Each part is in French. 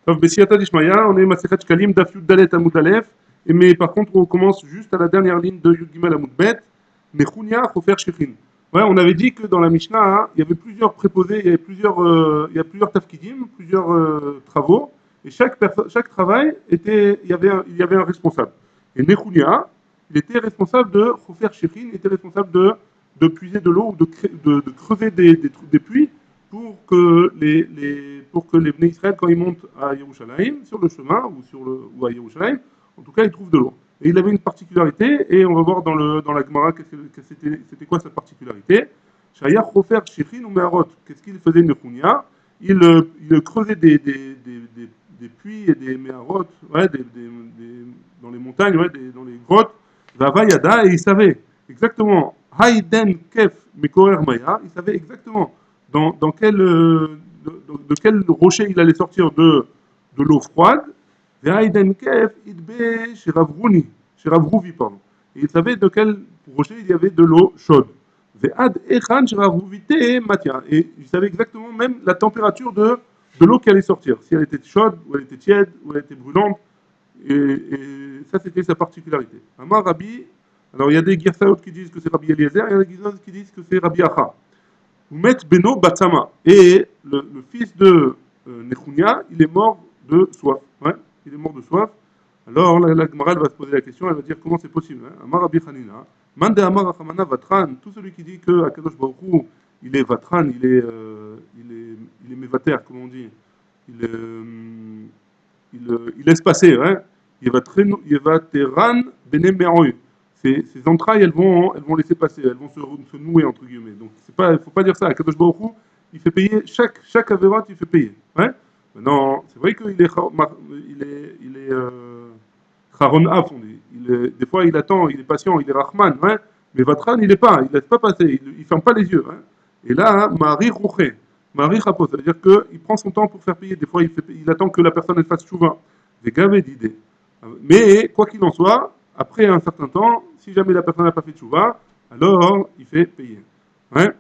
Sauf Bessiata Dishmaya, on est Masechet Shkalim, Daf Yud Dalet Amud Aleph, mais par contre on commence juste à la dernière ligne de Yud Gimel Amud Bet, Mechunia Chofer Shechin. Ouais, on avait dit que dans la Mishnah, hein, il y avait plusieurs préposés, il y a plusieurs tafkidim, plusieurs travaux, et chaque travail était, il y avait un responsable. Et Mechunia, il était responsable de Chofer Shechin, il était responsable de puiser de l'eau ou de creuser des puits pour que les Bnei Israël, quand ils montent à Yerushalayim, sur le chemin ou à Yerushalayim, en tout cas, ils trouvent de l'eau. Et il avait une particularité, et on va voir dans la Gemara c'était quoi sa particularité. Shaya Chofer Shechin ou Meharot. Qu'est-ce qu'il faisait Nechunia? Il creusait des puits et des Meharot, ouais, dans les montagnes, ouais, dans les grottes, Vavayada, et il savait exactement, Haïden Kef Mekorer Maya, il savait exactement dans quel, de quel rocher il allait sortir de l'eau froide. Haïden Kef Idbe chez Ravrouvi, pardon. Et il savait de quel rocher il y avait de l'eau chaude. Ve'ad Echan chez Ravrouvité Matia. Et il savait exactement même la température de l'eau qui allait sortir, si elle était chaude, ou elle était tiède, ou elle était brûlante. Et ça, c'était sa particularité. Amar Rabbi, alors il y a des Girsaot qui disent que c'est Rabbi Eliezer, il y a des Girsaot qui disent que c'est Rabbi Acha. Vous mettez Beno Batsama. Et le fils de Nechunia, il est mort de soif. Ouais, il est mort de soif. Alors la Gemara va se poser la question, elle va dire comment c'est possible. Hein? Amar Rabbi Hanina, Mande Amar Achamana Vatran, tout celui qui dit que Akadosh Baruch Hu, il est Vatran, il est Mevater, comme on dit. Il, il laisse passer. Hein? Yevateran Bene Meroy. Ces entrailles, elles vont laisser passer, elles vont se nouer, entre guillemets. Donc, il ne faut pas dire ça. Kadosh Baruch Hu, il fait payer, chaque avérat, il fait payer. Ouais. Maintenant, c'est vrai qu'il est, Charon Af, on dit. Des fois, il attend, il est patient, il est Rahman, ouais. Mais Vatran, il n'est pas, il ne laisse pas passer, il ne ferme pas les yeux. Hein. Et là, Marie Rouché, Marie Chapo, ça veut dire qu'il prend son temps pour faire payer. Des fois, il attend que la personne elle fasse chouva. Des gavets d'idées. Mais, quoi qu'il en soit, après un certain temps, si jamais la personne n'a pas fait chouva, alors il fait payer. Ouais.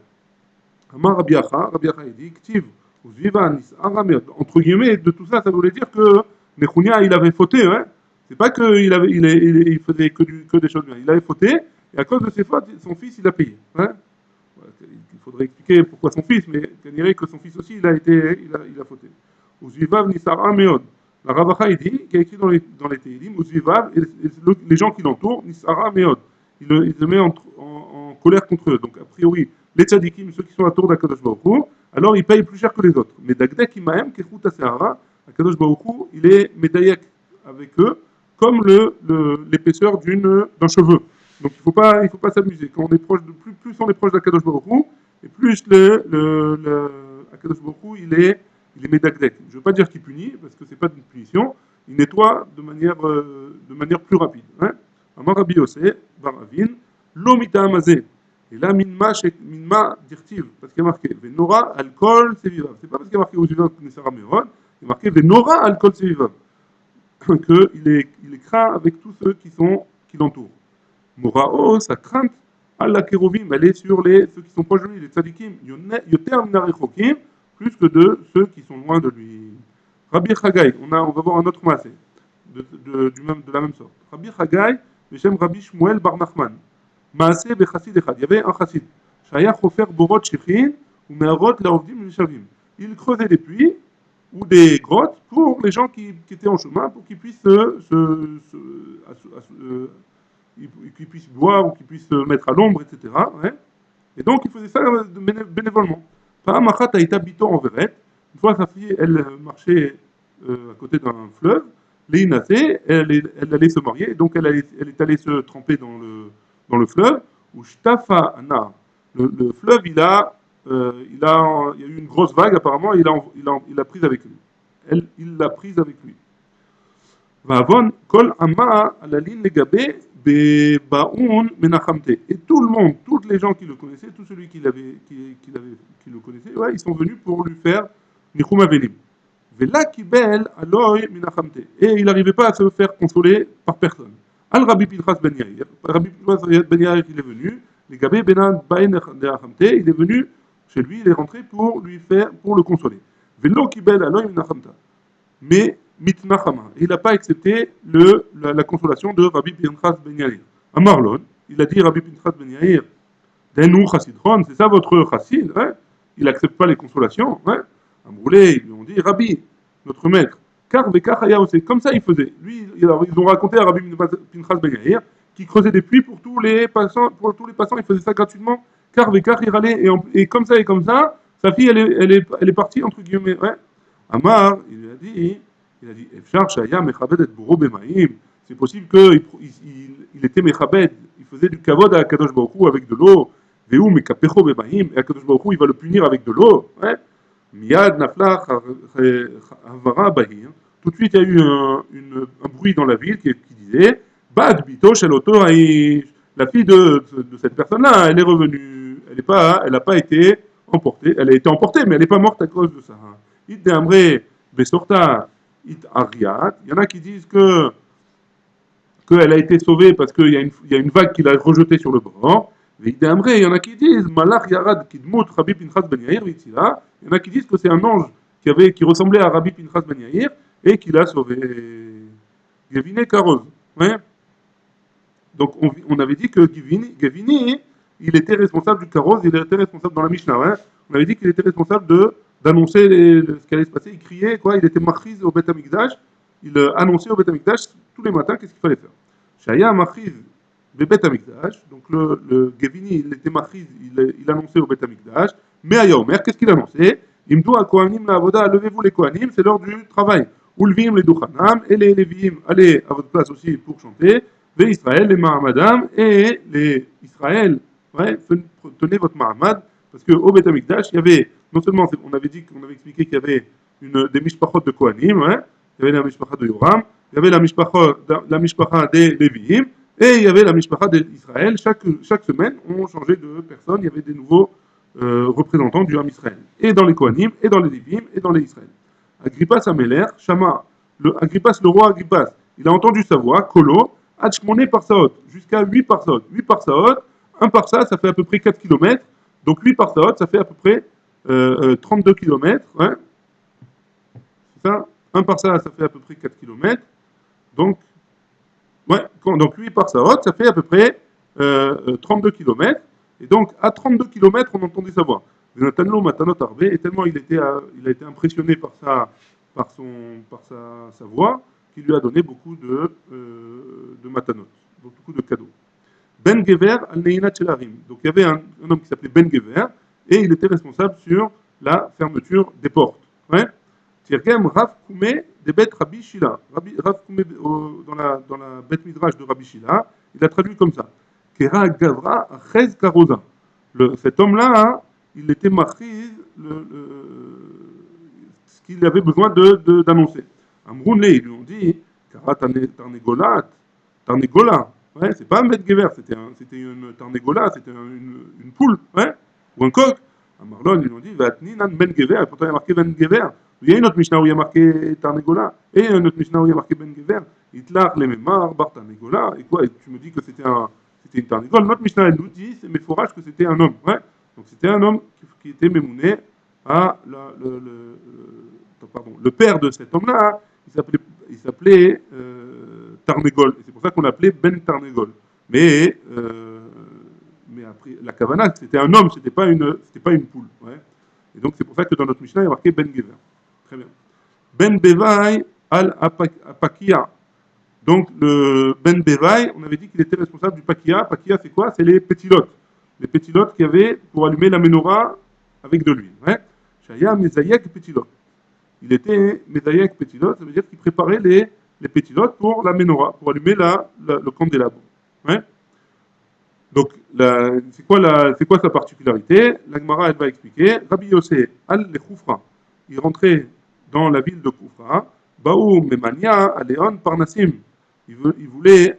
Amar Rabbi Acha, il dit, Ktiv, entre guillemets, de tout ça, ça voulait dire que Nechunia, il avait fauté. Hein. C'est pas qu'il faisait que des choses bien. Il avait fauté, et à cause de ses fautes, son fils, il a payé. Hein. Il faudrait expliquer pourquoi son fils, mais on dirait que son fils aussi, il a fauté. Uzivav Nisara Meod. La Ravacha, il dit, qui a écrit dans les Tehillim, Uzivav, et les gens qui l'entourent, Nisara Meod. Il se met en colère contre eux. Donc, a priori, les tzadikim, ceux qui sont à tour d'Akadosh Baruch Hu, alors ils payent plus cher que les autres. Mais Dagdek Imahem, Kechut Asehara, Akadosh Baruch Hu, il est médaillek avec eux, comme l'épaisseur d'un cheveu. Donc il faut pas s'amuser. Quand on est proche plus on est proche d'Akadosh Baruch Hu, et plus Akadosh Baruch Hu, il est médagdek. Je ne veux pas dire qu'il punit, parce que c'est pas une punition. Il nettoie de manière plus rapide. Hein. Amar Rabbi Yosef, Baravin, Lomita Amazé. Et là, minma dirtiv, parce qu'il y a marqué Venora, alcool, c'est vivable. C'est pas parce qu'il y a marqué Uzivav Knesara Meron, il y a marqué Venora, alcool, c'est vivable. Qu'il est craint avec tous ceux qui l'entourent. Morao, sa crainte, Allah Kérovim, elle est sur ceux qui sont proches de lui, les tzadikim, yoter minarechokim, plus que de ceux qui sont loin de lui. Rabbi Chagai, on va voir un autre massé, de la même sorte. Rabbi Chagai, Beshem Rabbi Shmuel Bar Nachman. Maaseh bechassid echad. Il y avait un chassid. Shaya chofer borot shechin, ou meharot laovdim mishavim. Il creusait des puits ou des grottes pour les gens qui étaient en chemin, pour qu'ils puissent qu'ils puissent boire ou qu'ils puissent se mettre à l'ombre, etc. Ouais. Et donc, il faisait ça bénévolement. Pahamachat a bito en verrette. Une fois, sa fille, elle marchait à côté d'un fleuve. Léinasé, elle allait se marier. Et donc, elle est allée se tremper dans le fleuve. Ou Shtafa Anar. Le fleuve, il y a eu une grosse vague, apparemment. Il l'a prise avec lui. Il l'a prise avec lui. Vavon, kol amma à la ligne legabé, bebaoun menachamte. Et tout le monde, toutes les gens qui le connaissaient, tous ceux qui le connaissaient, ouais, ils sont venus pour lui faire nichum avelim. Vela kibel aloy menachamte. Et il n'arrivait pas à se faire consoler par personne. Al Rabbi Pinchas ben Yair. Rabbi Pinchas ben Yair, il est venu. Legabé benan bain menachamte. Il est venu chez lui, il est rentré pour le consoler. Velo kibel aloy menachamta. mais mitnachama. Il n'a pas accepté la consolation de Rabbi Pinchas Ben Yair. À Marlon, il a dit Rabbi Pinchas Ben Yair, Denou chassidron, c'est ça votre chassid, hein? Il n'accepte pas les consolations. Hein? Amroulé, ils lui ont dit Rabbi, notre maître, car c'est comme ça il faisait. Lui, ils ont raconté à Rabbi Pinchas Ben Yair qui creusait des puits pour tous les passants, il faisait ça gratuitement. Car il râlait, et comme ça, sa fille, elle est partie, entre guillemets. Ouais. Amar, il a dit, Efshar Shaya Mechabed et Bouro Bemaim. C'est possible qu'il était Mechabed, il faisait du kavod à Kadosh Baruch Hu avec de l'eau. Vehu Mekapecho Bemaim, et Kadosh Baruch Hu, il va le punir avec de l'eau. Ouais. Miyad Nafla Havara Bahir. Tout de suite, il y a eu un bruit dans la ville qui disait Bad Bito Sheloto Aish. La fille de cette personne-là, elle est revenue. Elle n'a pas été emportée. Elle a été emportée, mais elle n'est pas morte à cause de ça. It de Amre Besorta It Ariat. Il y en a qui disent qu'elle a été sauvée parce qu'il y a une vague qui l'a rejetée sur le bord. Il y en a qui disent Malach Yarad Kidmut Rabbi Pinchas Ben Yair Vitzila. Il y en a qui disent que c'est un ange qui ressemblait à Rabbi Pinchas Ben Yair et qui l'a sauvé. Gavine Karoz. Ouais. Donc on avait dit que Gavini, il était responsable du Karoz, il était responsable dans la Mishnah. Ouais. On avait dit qu'il était responsable d'annoncer ce qui allait se passer. Il criait, quoi, il était marchiz au Beth Amikdash. Il annonçait au Beth Amikdash tous les matins qu'est-ce qu'il fallait faire. Shaya marchiz Beth Amikdash, donc le Gavini, il était marchiz, il annonçait au Beth Amikdash. Mais à Yaomer, qu'est-ce qu'il annonçait? Imdou al Kohanim la Avoda, levez-vous les Kohanim, c'est l'heure du travail. Ulvim les Duchanam, et les Léviim, allez à votre place aussi pour chanter. Ve Israël, les Mahamadam, et les Israël, ouais, tenez votre Mahamad, parce qu'au Beth Amikdash, il y avait, non seulement, on avait expliqué qu'il y avait des mishpachot de Kohanim, ouais, il y avait la mishpacha de Yoram, il y avait la mishpacha des Léviim, et il y avait la mishpacha d'Israël. Chaque semaine, on changeait de personne, il y avait des nouveaux représentants du Ham Israël. Et dans les Kohanim, et dans les Léviim, et dans les Israël. Agrippas Améler, Shama, le roi Agrippas, il a entendu sa voix, Kolo, Hachmoné parsaot, jusqu'à 8 parsaot. 8 parsaot, un parsa, ça fait à peu près 4 km. Donc 8 parsaot, ça fait à peu près 32 km. Hein. C'est ça. Un parsa, ça fait à peu près 4 km. Donc, donc 8 parsaot, ça fait à peu près 32 km. Et donc, à 32 km, on entendait sa voix. Et tellement il a été impressionné par sa voix, qui lui a donné beaucoup de matanot, beaucoup de cadeaux. Ben Gever al-Neinat Shelarim. Donc il y avait un homme qui s'appelait Ben Gever, et il était responsable sur la fermeture des portes. Ouais. Tirgem Rav Koumé de Bet Rabbi Shila. Rav Koumé, dans la Bet Midrash de Rabbi Shila, il a traduit comme ça. Kera Gavra Chez Karosa. Cet homme-là, hein, il était marqué ce qu'il avait besoin d'annoncer. Amrounle, ils lui ont dit, Kara Tarnegola, ouais, c'est pas un bête gever, c'était une Tarnegola, c'était une poule, ouais, ou un coq. À Marlon, ils lui ont dit, Vatninan Ben Gever, et pourtant il y a marqué Ben Gever. Il y a une autre Mishnah où il y a marqué Tarnegola, et une autre Mishnah où il y a marqué Ben Gever. Itlar, les Memar, Bar Tarnegola, et quoi, et tu me dis que c'était une Tarnegol. Notre Mishnah, elle nous dit, c'est mes fourrages, que c'était un homme, ouais. Donc c'était un homme qui était mémouné à le père de cet homme-là, il s'appelait Tarnegol. Et c'est pour ça qu'on l'appelait Ben Tarnegol. Mais après, la Kavana, c'était un homme, c'était pas une poule. Ouais. Et donc c'est pour ça que dans notre Mishnah, il y a marqué Ben Gever. Très bien. Ben Bevai al-Apakia. Donc le Ben Bevai, on avait dit qu'il était responsable du Pakia. Pakia, c'est quoi? C'est les pétilotes. Les pétilotes qu'il y avait pour allumer la menorah avec de l'huile. Ouais. Shaya Mezayek Pétilot. Il était Mezayek Pétilot, ça veut dire qu'il préparait les pétilotes pour la menorah, pour allumer le candélabre. Ouais. Donc, c'est quoi sa particularité? La Gemara, elle va expliquer. Rabbi Yossé al-Khoufra, il rentrait dans la ville de Koufra. Baou Memania Aléon Parnassim. Il voulait.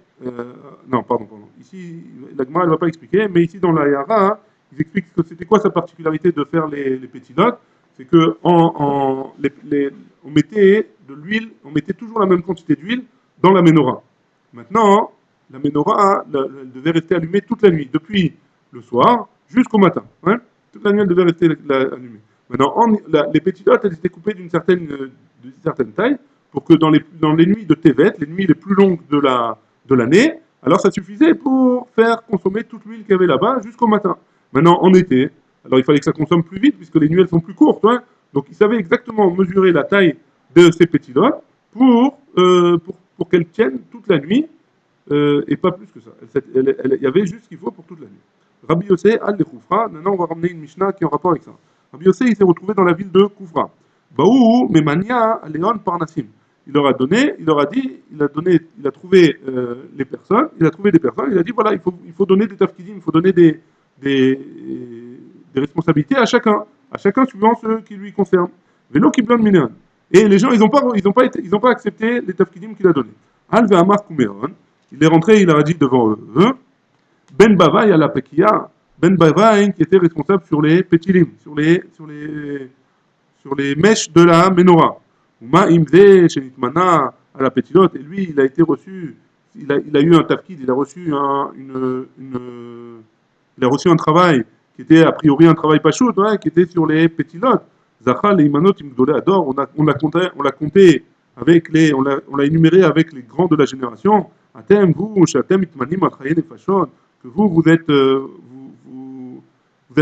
Non, pardon. Ici, la Gemara, elle ne va pas expliquer, mais ici, dans la Yara, ils expliquent que c'était quoi sa particularité de faire les pétilotes. C'est que on mettait de l'huile, on mettait toujours la même quantité d'huile dans la menorah. Maintenant, la menorah, elle devait rester allumée toute la nuit, depuis le soir jusqu'au matin. Hein. Toute la nuit, elle devait rester allumée. Maintenant, les pétilotes, elles étaient coupées d'une certaine taille pour que dans les nuits de Tevet, les nuits les plus longues de l'année, alors ça suffisait pour faire consommer toute l'huile qu'il y avait là-bas jusqu'au matin. Maintenant, en été, alors il fallait que ça consomme plus vite puisque les nuits elles sont plus courtes. Hein. Donc il savait exactement mesurer la taille de ces pétilotes pour qu'elles tiennent toute la nuit et pas plus que ça. Il y avait juste ce qu'il faut pour toute la nuit. Rabbi Yossé al-Khoufra, maintenant on va ramener une Mishnah qui est en rapport avec ça. Rabbi Yossé il s'est retrouvé dans la ville de Koufra. Baou, Memania, Léon Parnassim. Il leur a donné, il leur a dit, il a trouvé les personnes, il a trouvé des personnes, il a dit voilà, il faut donner des tafkidim, il faut donner des, des responsabilités à chacun suivant ce qui lui concerne. Vélo qui blonde minéon. Et les gens, ils n'ont pas accepté les tafkidim qu'il a donnés. Al ve'amar kumeron, il est rentré, il leur a dit devant eux, Ben Bavaï à la Pekia, Ben Bavaï qui était responsable sur les pétilim, sur les mèches de la menorah. Uma imze shenitmana à la pétilote, et lui, il a été reçu, il a eu un tafkid, il a reçu il a reçu un travail qui était a priori un travail pas chaud, hein, qui était sur les pétilotes. Zachal et Imanot imgdolé ador, on l'a compté avec on l'a énuméré avec les grands de la génération. Atem, vous, shatem itmanim atraye nefashot, que vous êtes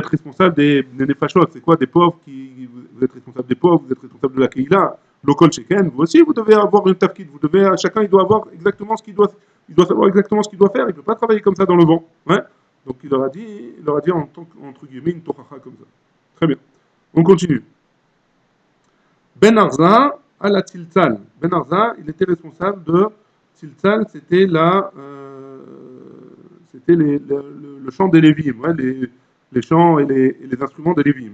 responsable des nefashot. C'est quoi des pauvres vous êtes responsable des pauvres, vous êtes responsable de la Keïla, local sheken. Vous aussi, vous devez avoir une tafkid. Chacun, il doit avoir exactement ce qu'il doit, il doit savoir exactement ce qu'il doit faire. Il ne peut pas travailler comme ça dans le vent. Ouais. Donc il leur a dit entre guillemets une tochacha comme ça. Très bien. On continue. Ben Arza à la Tiltzal. Ben Arza, il était responsable de Tiltzal, c'était le chant des Lévim, ouais, les chants et les instruments des Lévim.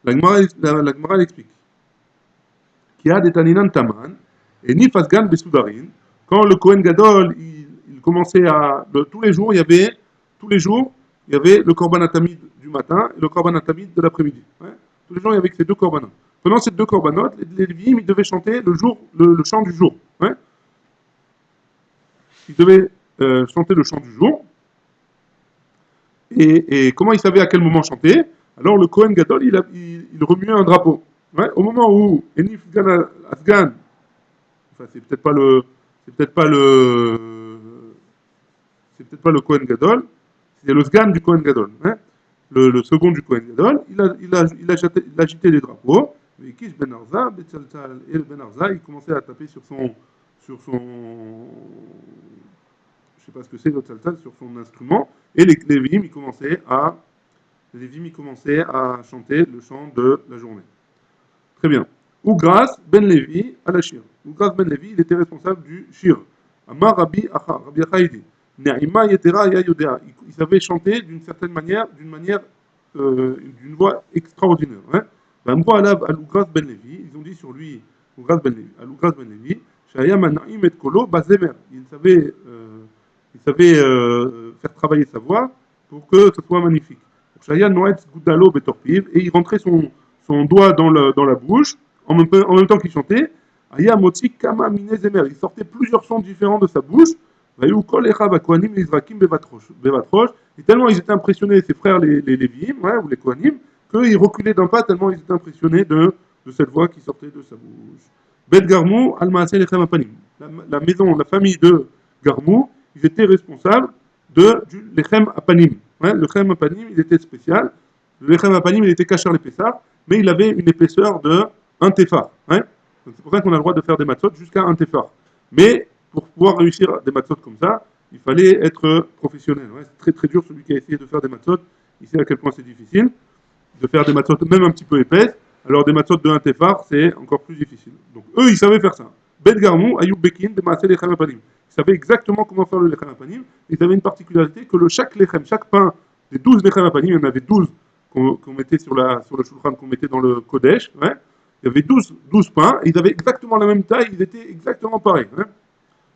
La Gemara l'explique. Qui a des taninan taman et ni fasgan besoudarin. Quand le Kohen Gadol, il commençait tous les jours, il y avait le korban atamid du matin et le korban atamid de l'après-midi. Ouais. Tous les jours, il y avait ces deux korbanot. Pendant ces deux korbanot, les Lévim, ils devaient chanter le chant du jour. Ouais. Ils devaient chanter le chant du jour. Et comment ils savaient à quel moment chanter? Alors le Kohen Gadol, il remuait un drapeau. Ouais. Au moment où Enif Gan Asgan, enfin c'est peut-être pas le Kohen Gadol, c'est le Sgan du Kohen Gadol. Hein. Le second du Kohen Gadol, il agitait les drapeaux. Et Kish Ben Arza, et Ben Arza, il commençait à taper sur son je sais pas ce que c'est, le tzaltzal, sur son instrument, et les Lévim, ils commençaient à chanter le chant de la journée. Très bien. Ougras Ben Lévi à la shir. Ougras Ben Lévi, il était responsable du shir. Amar Rabbi Acha, Rabbi Acha dit, Ne'ima yetera ya yodea. Il savait chanter d'une certaine manière, d'une voix extraordinaire. Hein. Ben Alav al Ougras Ben Lévi, ils ont dit sur lui, Ougras Ben Lévi, al Ougras Ben Lévi, Shaya Manaim et Kolo Bazemer. Il savait faire travailler sa voix pour que ce soit magnifique. Shaya Noetz Goudalo Betorpiv, et il rentrait son doigt dans la bouche, en même temps qu'il chantait. Aya Motsi Kama Minezemer, il sortait plusieurs sons différents de sa bouche. Et tellement ils étaient impressionnés, ses frères les Lévi'im, ouais, ou les Kohanim, qu'ils reculaient d'un pas tellement ils étaient impressionnés de cette voix qui sortait de sa bouche. Bet Garmou, Almaaseh Lechem Apanim. La famille de Garmou, ils étaient responsables du Lechem Apanim. Ouais, le Lechem Apanim, il était spécial. Le Lechem Apanim, il était caché à l'épaisseur, mais il avait une épaisseur de 1 tefar. Ouais. Donc c'est pour ça qu'on a le droit de faire des matzot jusqu'à 1 tefar. Mais pour pouvoir réussir des matzot comme ça, il fallait être professionnel. Ouais. C'est très très dur celui qui a essayé de faire des matzot. Il sait à quel point c'est difficile de faire des matzot même un petit peu épaisses. Alors des matzot de 1 tefar, c'est encore plus difficile. Donc eux, ils savaient faire ça. Bet Garmou, Ayub Bekin, de Maaseh Lechem Apanim. Ils savaient exactement comment faire le Lechem Apanim. Ils avaient une particularité que chaque pain des 12 Lechem Apanim, il y en avait 12 qu'on mettait sur le shulchan, qu'on mettait dans le Kodesh. Ouais. Il y avait 12 pains, et ils avaient exactement la même taille, ils étaient exactement pareils. Hein.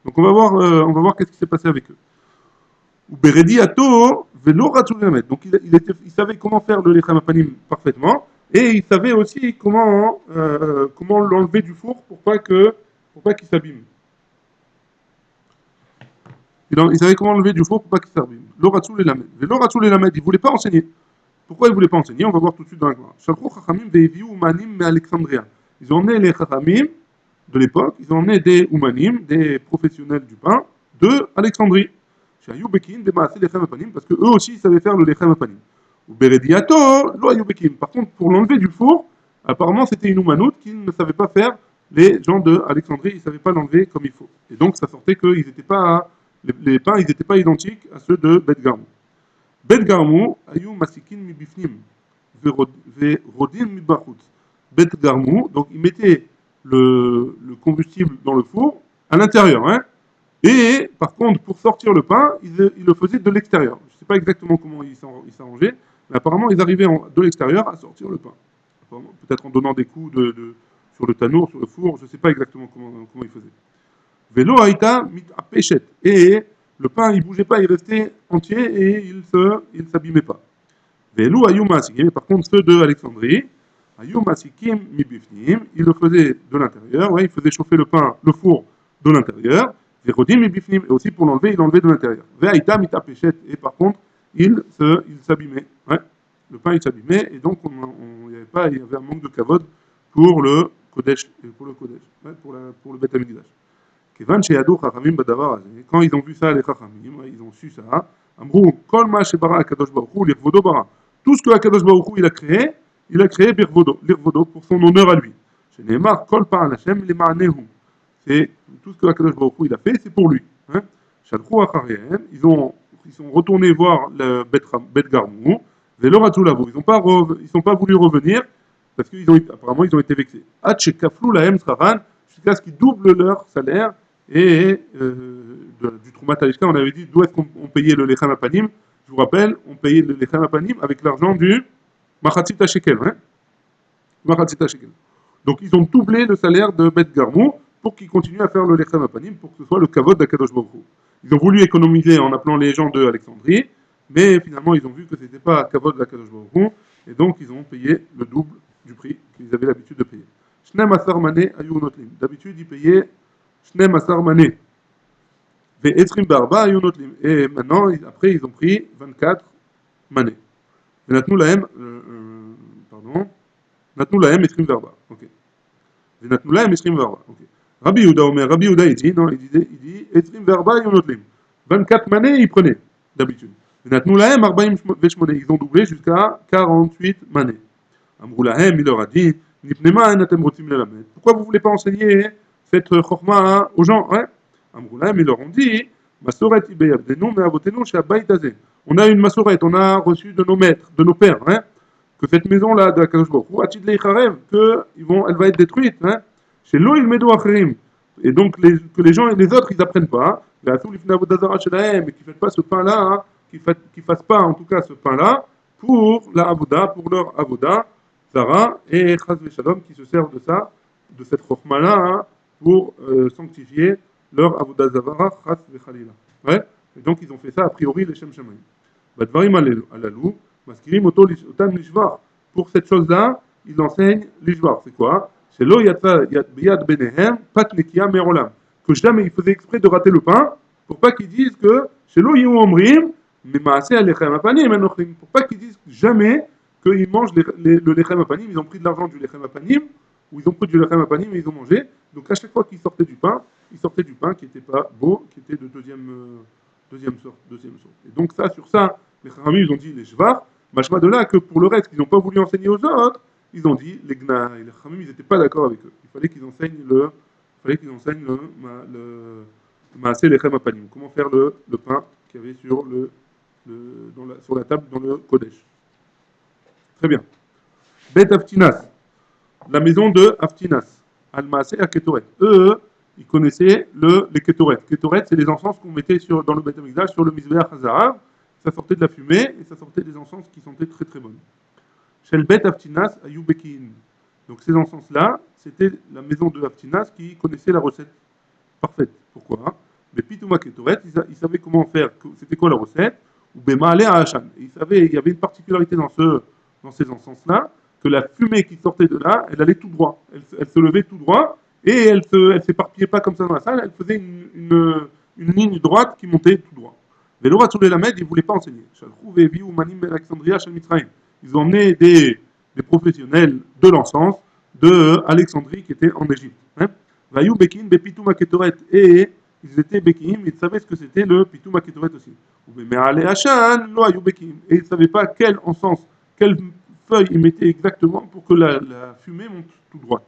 Donc on va voir qu'est-ce qui s'est passé avec eux. Ou Beredi Ato, Velo Ratzulamet. Donc il savait comment faire le Lechem Apanim parfaitement, et il savait aussi comment l'enlever du four pour pas qu'il s'abîme. Il savait comment l'enlever du four pour pas qu'il s'abîme. Lo Ratzulamet. Velo Ratzulamet, il ne voulait pas enseigner. Pourquoi ils ne voulaient pas enseigner? On va voir tout de suite dans la Gemara. Ils ont emmené les Chachamim de l'époque, ils ont emmené des Oumanim, des professionnels du pain, de Alexandrie. Chez Ayou Bekin, des Maasé Lechem Apanim, parce qu'eux aussi ils savaient faire le Lechem Apanim. Ou Berediato, lo Ayou Bekin. Par contre, pour l'enlever du four, apparemment c'était une Oumanoute qui ne savait pas faire les gens de Alexandrie, ils ne savaient pas l'enlever comme il faut. Et donc ça sortait qu'ils n'étaient pas, les pains, ils n'étaient pas identiques à ceux de Bet Garmou. Bet Garmou, Ayou Masikin mi Bifnim, Verodin mi Bachut. Bet Garmou, donc ils mettaient le combustible dans le four à l'intérieur. Hein. Et par contre, pour sortir le pain, ils le faisaient de l'extérieur. Je ne sais pas exactement comment ils s'arrangeaient, mais apparemment, ils arrivaient de l'extérieur à sortir le pain. Peut-être en donnant des coups sur le tanour, sur le four, je ne sais pas exactement comment ils faisaient. Vélo haïta mit à péchette. Et le pain, il ne bougeait pas, il restait entier et il ne s'abîmait pas. Vélo ayuma sikim, par contre, ceux de Alexandrie, ayuma sikim mi bifnim, il le faisait de l'intérieur, ouais, il faisait chauffer le pain, le four de l'intérieur. Vérodim mi bifnim, et aussi pour l'enlever, il l'enlevait de l'intérieur. Véhaïta mit à péchette, et par contre, il s'abîmait. Ouais. Le pain, il s'abîmait, et donc il y avait un manque de kavod pour le Kodesh, ouais, pour le Beth Amikdash. Quand ils ont vu ça, les Chachamim, ils ont su ça, Amrou, Kol ma shebara Akadosh Baruch Hu, l'irvodo bara. Tout ce que Akadosh Baruch Hu il a créé l'irvodo, pour son honneur à lui. Sheneemar, Kol pa'al Hashem, lema'anehu. C'est tout ce que Akadosh Baruch Hu il a fait, c'est pour lui. Shalchou achariem, ils sont retournés voir le Bet Garmou, Veloratulavu. Ils sont pas voulu revenir, parce qu'apparemment ils ont été vexés. Hach kaflou lahem sraran, jusqu'à ce qu'ils doublent leur salaire. Et du Troumat Alishka, on avait dit d'où est-ce qu'on payait le Lechem Apanim. Je vous rappelle, on payait le Lechem Apanim avec l'argent du Machatzit Shekel. Hein, Machatzit Shekel. Donc ils ont doublé le salaire de Bet Garmou pour qu'ils continuent à faire le Lechem Apanim, pour que ce soit le Kavod d'Akadosh Baruch Hu. Ils ont voulu économiser en appelant les gens de Alexandrie, mais finalement ils ont vu que ce n'était pas Kavod d'Akadosh Baruch Hu, et donc ils ont payé le double du prix qu'ils avaient l'habitude de payer. Shnem Asar Mané Ayou Notlim. D'habitude ils payaient Shnem Asar Mané. Et maintenant, après, ils ont pris 24 manées. ונתנו להם, pardon, נתנו להם 24. Ok. ונתנו להם 24. Ok. Rabbi Yehuda Omer, Rabbi Yehuda il dit, non, il dit 24 yonotlim. 24 manées, ils prenaient, d'habitude. ונתנו להם 48, ils ont doublé jusqu'à 48 manées. אמרו להם, il leur a dit, מפני מה אין אתם רוצים ללמד? Pourquoi vous ne voulez pas enseigner cette chorma aux gens? Hein? Amroulaim, ils leur ont dit, on a une masoret, on a reçu de nos maîtres, de nos pères, hein, que cette maison-là de Akadosh Baruch Hu, elle va être détruite. Hein, chez l'eau, il medo acherim. Et donc, que les gens et les autres, ils n'apprennent pas, et qu'ils ne fassent pas ce pain-là, hein, qu'ils fassent pas, en tout cas, ce pain-là, pour la avoda, pour leur avoda, Zara, et Chaz Shalom, qui se servent de ça, de cette chokma-là, hein, pour sanctifier leur avoda zavara, chas vechalila. Ouais. Et donc ils ont fait ça a priori les shem shamayim. Badvarim alalou, maskirim otam lishvar. Pour cette chose-là, ils enseignent l'ishvar. C'est quoi? C'est lo yatsa biyad benehem pat nekia merolam. Que jamais ils faisaient exprès de rater le pain, pour pas qu'ils disent que chez lo yiu omrim, mais maaseh alechem apanim enochrim. Pour pas qu'ils disent jamais qu'ils mangent le lechem apanim. Ils ont pris de l'argent du lechem apanim, ou ils ont pris du lechem apanim et ils ont mangé. Donc à chaque fois qu'ils sortaient du pain, ils sortaient du pain qui n'était pas beau, qui était de deuxième sorte. Et donc ça, sur ça, les Chachamim, ils ont dit les Shvar, machma de là que pour le reste, qu'ils n'ont pas voulu enseigner aux autres, ils ont dit les Gna. Et les Chachamim, ils n'étaient pas d'accord avec eux. Il fallait qu'ils enseignent le Maaseh Lechem Apanim. Comment faire le pain qu'il y avait sur la table dans le Kodesh. Très bien. Bet Aftinas, la maison de Aftinas. Al-Maaseh à Ketoret. Eux, ils connaissaient les Ketoret. Ketoret, c'est les encens qu'on mettait dans le Beth Amikdash, sur le Mizbeach Hazarav. Ça sortait de la fumée et ça sortait des encens qui sentaient très très bonnes. Chez le Bet Aftinas, à Yubekin. Donc ces encens-là, c'était la maison de Aftinas qui connaissait la recette parfaite. Pourquoi? Mais Pitouma Ketoret, ils savaient comment faire. C'était quoi la recette? Ou Bema'ale à Hachan. Il y avait une particularité dans ces encens-là, que la fumée qui sortait de là, elle allait tout droit. Elle se levait tout droit et elle s'éparpillait pas comme ça dans la salle, elle faisait une ligne droite qui montait tout droit. Vélorat sur les Lamed, ils ne voulaient pas enseigner. Ils ont emmené des professionnels de l'encens de Alexandrie qui étaient en Égypte. Hein. Vayu Bekin, Bepitum Aketoret. Et ils étaient Bekim, ils savaient ce que c'était le Pitum Aketoret aussi. Mais Ale Hachan, Lo Ayu Bekim. Et ils ne savaient pas quel encens, quelle feuille ils mettaient exactement pour que la fumée monte tout droite.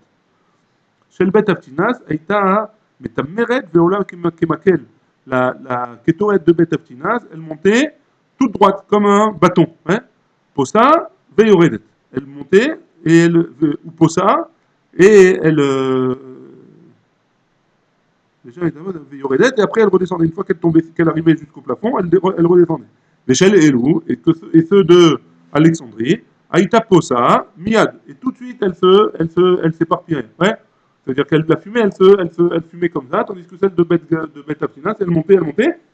Shel Bet Aftinas, Aïta, Metameret, Veola Kemakel. La Ketoret de Bet Aftinas, elle montait toute droite, comme un bâton. Hein? Posa, Veyoredet. Elle montait, et elle, ou Posa, et elle. Déjà, elle Yoredet, et après elle redescendait. Une fois qu'elle tombait, qu'elle arrivait jusqu'au plafond, elle redescendait. L'échelle Elou, et ceux de Alexandrie, Aïta Posa, Miad. Et tout de suite, elle s'éparpillait. Ouais. C'est-à-dire qu'elle la fumée, elle fumait comme ça, tandis que celle de Beth Aptinas, elle montait,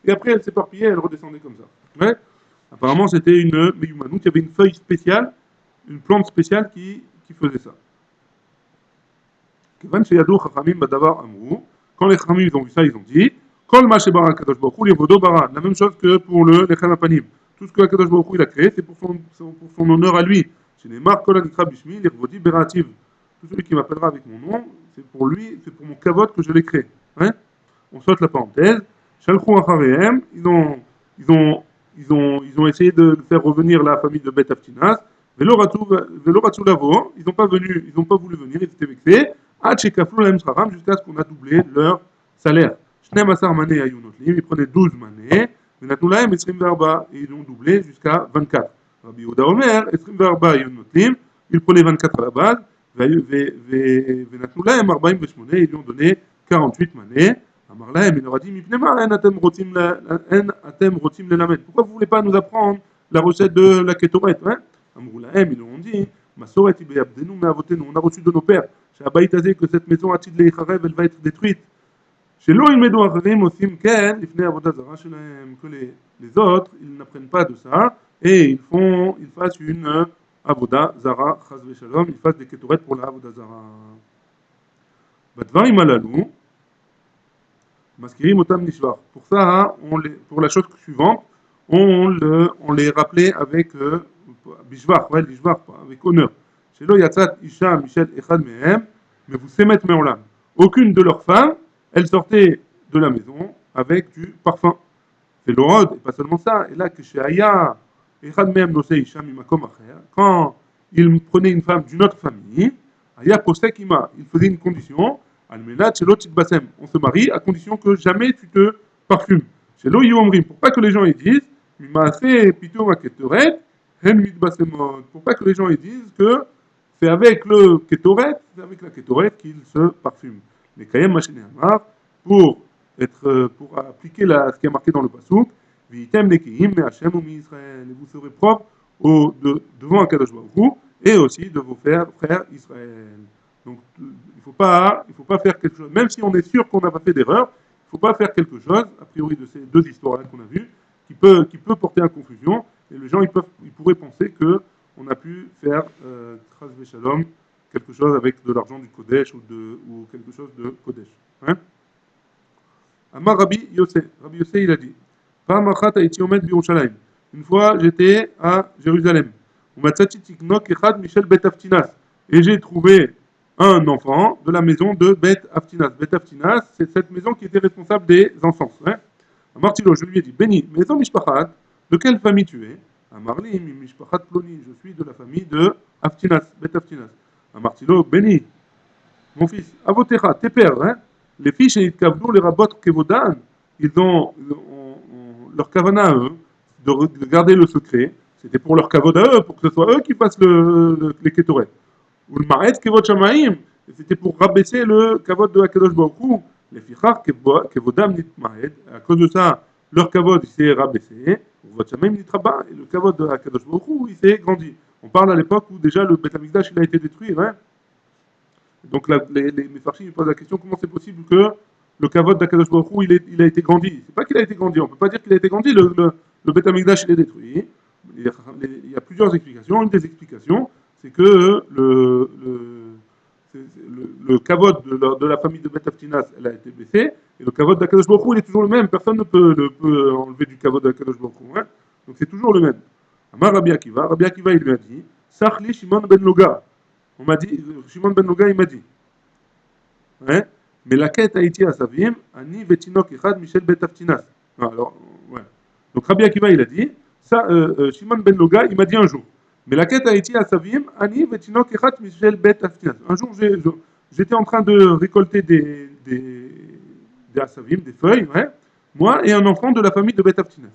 et après elle s'éparpillait, elle redescendait comme ça. Ouais. Apparemment, c'était une Meyumanout, il y avait une feuille spéciale, une plante spéciale qui faisait ça. Kevan Sheyadou Chachamim Badavar Amrou. Quand les Chachamim ont vu ça, ils ont dit Kol Ma Shebara Kadosh Baruch Hu Yevodo Bara. La même chose que pour le Lechem Apanim. Tout ce que Kadosh Baruch Hu il a créé, c'est pour son honneur à lui. Chez les Mark Kol Anikra Bishmi, Yervodi Berativ. Tout celui qui m'appellera avec mon nom, c'est pour lui, c'est pour mon kavod que je l'ai créé. Hein. On saute la parenthèse. Shalchou Acharehem, ils ont essayé de faire revenir la famille de Beth Aftinas. Velo Ratzou Lavo, ils n'ont pas voulu venir, ils étaient vexés. Jusqu'à ce qu'on a doublé leur salaire. Ils prenaient 12 manées, et ils l'ont doublé jusqu'à 24. Rabbi Yehuda Omer, ils prenaient 24 à la base, ils lui ont donné 48 manées. Il leur a dit, pourquoi vous ne voulez pas nous apprendre la recette de la Ketoret? Ils leur ont dit, on a reçu de nos pères que cette maison elle va être détruite. שלא ילמדו אחרים עושים כן לפני עבודה זרה שלהם, que les autres ils n'apprennent pas de ça et ils fassent une עבודה זרה, חס ושלום, ils fassent des ketoret pour la עבודה זרה. בדברים הללו מזכירים אותם נשבר. Pour ça, pour la chose suivante, on les rappelait avec bishvach, ouais, bishvach, avec honneur. שלא יצאת אישה משל אחד מהם, מבוסמת מעולם. Aucune de leurs femmes elle sortait de la maison avec du parfum. C'est l'orod, et pas seulement ça. Et là, que chez Aya, quand il prenait une femme d'une autre famille, Aya Posekima, il faisait une condition, on se marie à condition que jamais tu te parfumes. Chez Lo Yomrim, pour pas que les gens ils disent, pour pas que les gens ils disent que c'est avec le Ketoret, c'est avec la Ketoret qu'il se parfume. Les Kayem Machénéamar, pour appliquer ce qui est marqué dans le Passouk, Vitem Nekeim, Me'Hachem ou Mi-Israël, et vous serez propres devant Akadosh Baruch Hu, et aussi de vos frères Israël. Donc, il faut pas faire quelque chose, même si on est sûr qu'on n'a pas fait d'erreur, il ne faut pas faire quelque chose, a priori de ces deux histoires-là qu'on a vues, qui peut porter à confusion, et les gens ils pourraient penser qu'on a pu faire Chas Veshalom, quelque chose avec de l'argent du Kodesh ou quelque chose de Kodesh. Hein? Amar Rabbi Yossé, il a dit une fois j'étais à Jérusalem, et j'ai trouvé un enfant de la maison de Beth Aftinas. Beth Aftinas, c'est cette maison qui était responsable des encens. Hein? Amar Tilo, je lui ai dit Béni, maison Mishpachat, de quelle famille tu es? Amarli, Mishpachat Ploni, je suis de la famille de Aftinas, Beth Aftinas. Amartilo, béni, mon fils, avotecha, tes pères, hein, les filles chez Kavdou, les rabots Kevodan, ils ont leur kavana à eux, de garder le secret, c'était pour leur kavod à eux, pour que ce soit eux qui fassent les ketoret. Ou le maret Kevod Shamaim, c'était pour rabaisser le kavod de Akadosh Baruch Hu, les fichar Kevodam nit maed, à cause de ça, leur kavod il s'est rabaissé, Kevod Shamaim nit rabba, et le kavod de Akadosh Baruch Hu il s'est grandi. On parle à l'époque où déjà le Beth Amikdash il a été détruit. Hein. Donc les Mefarshim posent la question comment c'est possible que le kavod d'Akadosh Baruch Hu il a été grandi. C'est pas qu'il a été grandi, on peut pas dire qu'il a été grandi. Le Beth Amikdash il est détruit. Il y a plusieurs explications. Une des explications c'est que le kavod de la famille de Beth Aftinas elle a été baissé et le kavod d'Akadosh Baruch Hu il est toujours le même. Personne ne peut enlever du kavod d'Akadosh Baruch Hu. Hein. Donc c'est toujours le même. Amar Rabbi Akiva il lui a dit Sachli Shimon ben Loga. On m'a dit, Shimon ben Loga il m'a dit, hein, Mais la quête Haïti à Savim, Ani Vetinok Echad Michel Betaftinas. Alors, ouais. Donc Rabbi Akiva, il a dit, ça, Shimon ben Loga, il m'a dit un jour. Mais la quête Haïti à Savim, Ani Vetinok Echad Michel Betaftinas. Un jour, j'étais en train de récolter des Asavim, des feuilles, ouais, moi et un enfant de la famille de Betaftinas.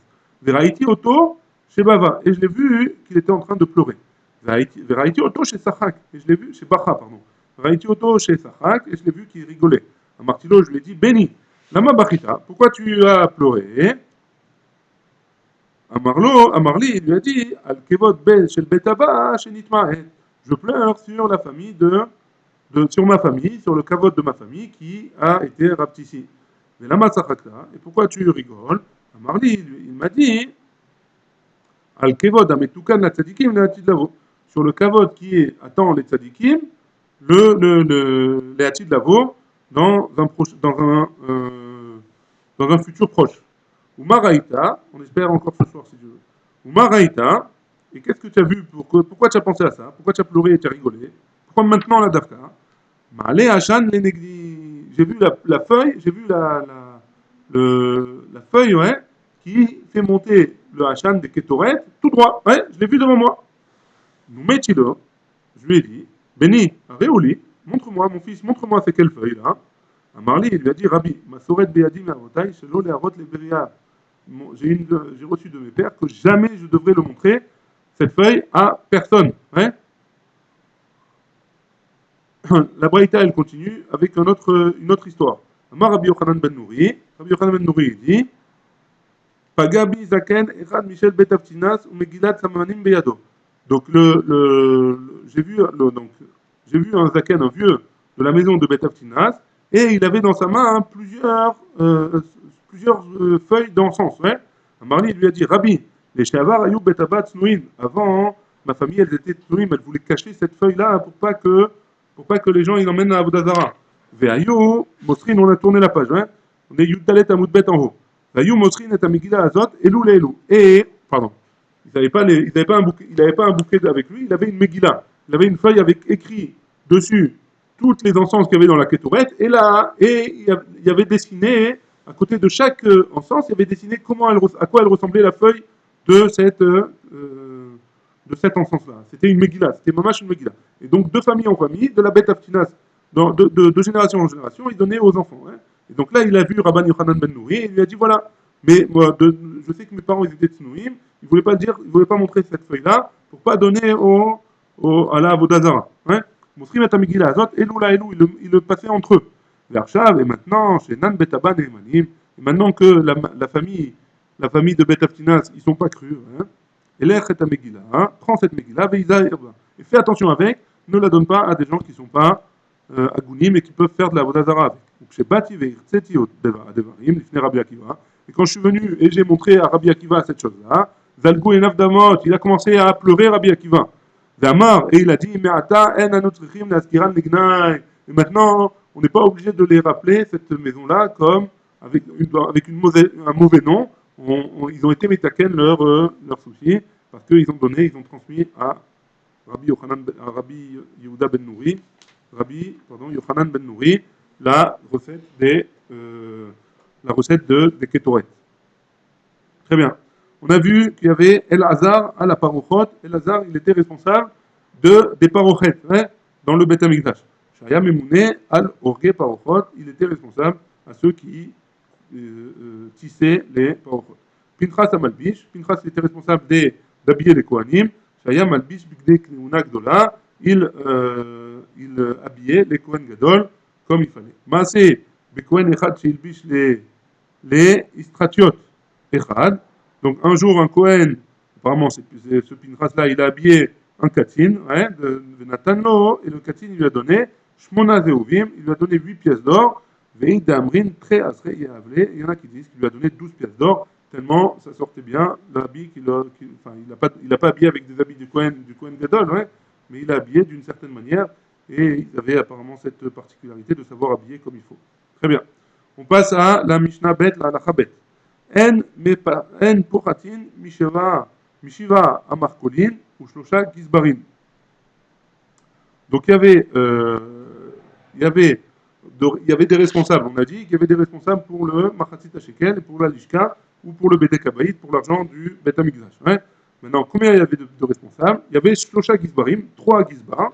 Veraïti Oto chez Bava. Et je l'ai vu qu'il était en train de pleurer. Veraïti Oto chez Sachak. Et je l'ai vu chez Bacha, pardon. Veraïti Oto chez Sachak. Et je l'ai vu qu'il rigolait. À Martilo, je lui ai dit, Béni, Lama Bachita, pourquoi tu as pleuré? Amarli, il lui a dit, Al Kevod Ben Shel Betaba chez Nitmaet. Je pleure sur la famille sur ma famille, sur le kavod de ma famille qui a été rapetissé. Mais Lama Sachakta, et pourquoi tu rigoles? Amarli, il m'a dit, Al Kevod Ametukan la Tzadikim la Lavo. Sur le kavod qui attend les Tzadikim, les Hatid Lavo, dans un futur proche. Ou Maraïta, on espère encore ce soir si Dieu veut. Ou Maraïta, et qu'est-ce que tu as vu? Pourquoi tu as pensé à ça? Pourquoi tu as pleuré et tu as rigolé? Pourquoi maintenant la Dafka? Malé Hachan, j'ai vu la feuille, j'ai vu la feuille, ouais, qui fait monter le Hachan des Ketoret tout droit. Ouais, je l'ai vu devant moi. Nous mettons, je lui ai dit, Béni, Réouli, montre-moi, mon fils, montre-moi c'est quelle feuille là. Amarli, il lui a dit, Rabbi, ma soret beyadim arotai, shelo le harot le beria. J'ai reçu de mes pères que jamais je devrais le montrer, cette feuille, à personne. Ouais. La Braïta, elle continue avec une autre histoire. Amar Rabbi Yochanan ben Nouri, Rabbi Yochanan ben Nouri dit, Pagabi zaken echad Michel betaftinas ou megilat samanim beyado. Donc, j'ai vu un zaken, un vieux de la maison de Betaftinas, et il avait dans sa main plusieurs feuilles d'encens. Ouais. Marli lui a dit, Rabbi, les Shavar ayou betabat snouim. Avant, ma famille, elles étaient snouim, elles voulaient cacher cette feuille-là pour pas que les gens ils l'emmènent à Avodazara. Veayou, Mosrin, on a tourné la page. Hein. On est Yuddalet Amoudbet en haut. Veayou, Mosrin et Amigila Azot, Elou Leilou. Et, pardon. Il n'avait pas un bouquet avec lui, il avait une Megillah. Il avait une feuille avec écrit dessus toutes les encens qu'il y avait dans la kétourette, et il y avait dessiné, à côté de chaque encens, il y avait dessiné à quoi elle ressemblait la feuille de cet encens-là. C'était une Megillah, c'était mamash une Megillah. Et donc, de famille en famille, de la bête Aftinas, de génération en génération, il donnait aux enfants. Hein. Et donc là, il a vu Rabban Yochanan ben Nouri, et il lui a dit voilà, mais moi, je sais que mes parents ils étaient tsnouim, ils voulaient pas voulaient pas montrer cette feuille-là pour pas donner à la Vodazara. Hein. Mousrim et Amigila Azot, Elou la Elou, il le passait entre eux. Vershav, et maintenant, chez Nan Betaban et Emanim, et maintenant que la famille de Betaftinas, ils sont pas crus, hein, Elech et Amigila, hein, prends cette Megillah, et fais attention avec, ne la donne pas à des gens qui sont pas agounim et qui peuvent faire de la Vodazara avec. Donc, chez Bati Veirtsetiot Devarim, Lifne Rabbi Akiva, et quand je suis venu et j'ai montré à Rabbi Akiva cette chose-là, Zalgou et Navdamot, il a commencé à pleurer Rabbi Akiva. Damar, et il a dit, mais ata en anotrichim naskiran lignai. Et maintenant, on n'est pas obligé de les rappeler, cette maison-là, comme avec un mauvais nom. Ils ont été métaken leurs soucis, parce qu'ils ont transmis à Rabbi Yehuda ben Nouri, Yochanan ben Nouri, la recette des Ketoret. Très bien. On a vu qu'il y avait El Hazar à la parochot. El Hazar, il était responsable des parochet, hein, dans le Beth Amikdash. Shaya Memouné al Orge parochot, il était responsable à ceux qui tissaient les parochot. Pinchas Amalbish, Pinchas était responsable d'habiller les Kohanim. Shaya Malbish Bigdei Kneuna Gdola, il habillait les Kohen Gadol comme il fallait. Maaseh, Bekohen Echad Sheilbish les Istratiot Echad. Donc un jour, un Kohen, apparemment ce Pinchas-là, il a habillé un Katin, hein, de Natanlo, et le Katin, il lui a donné Shmona Zeuvim, il lui a donné 8 pièces d'or, Veid Damrin, très Asre Yahavle, il y en a qui disent qu'il lui a donné 12 pièces d'or, tellement ça sortait bien, l'habit il n'a pas habillé avec des habits du Kohen Gadol, ouais, mais il a habillé d'une certaine manière, et il avait apparemment cette particularité de savoir habiller comme il faut. Très bien. On passe à la Mishnah Bet, la Halacha Bet. En pochatin mishiva amarkolin ou shlosha gizbarin. Donc il y avait il y avait des responsables. On a dit qu'il y avait des responsables pour le Machatzit HaShekel, pour la Lishka, ou pour le Bedek Habayit, pour l'argent du Bet HaMikdash. Ouais. Maintenant, combien il y avait de responsables? Il y avait Shlosha Gizbarim, 3 Gizbar,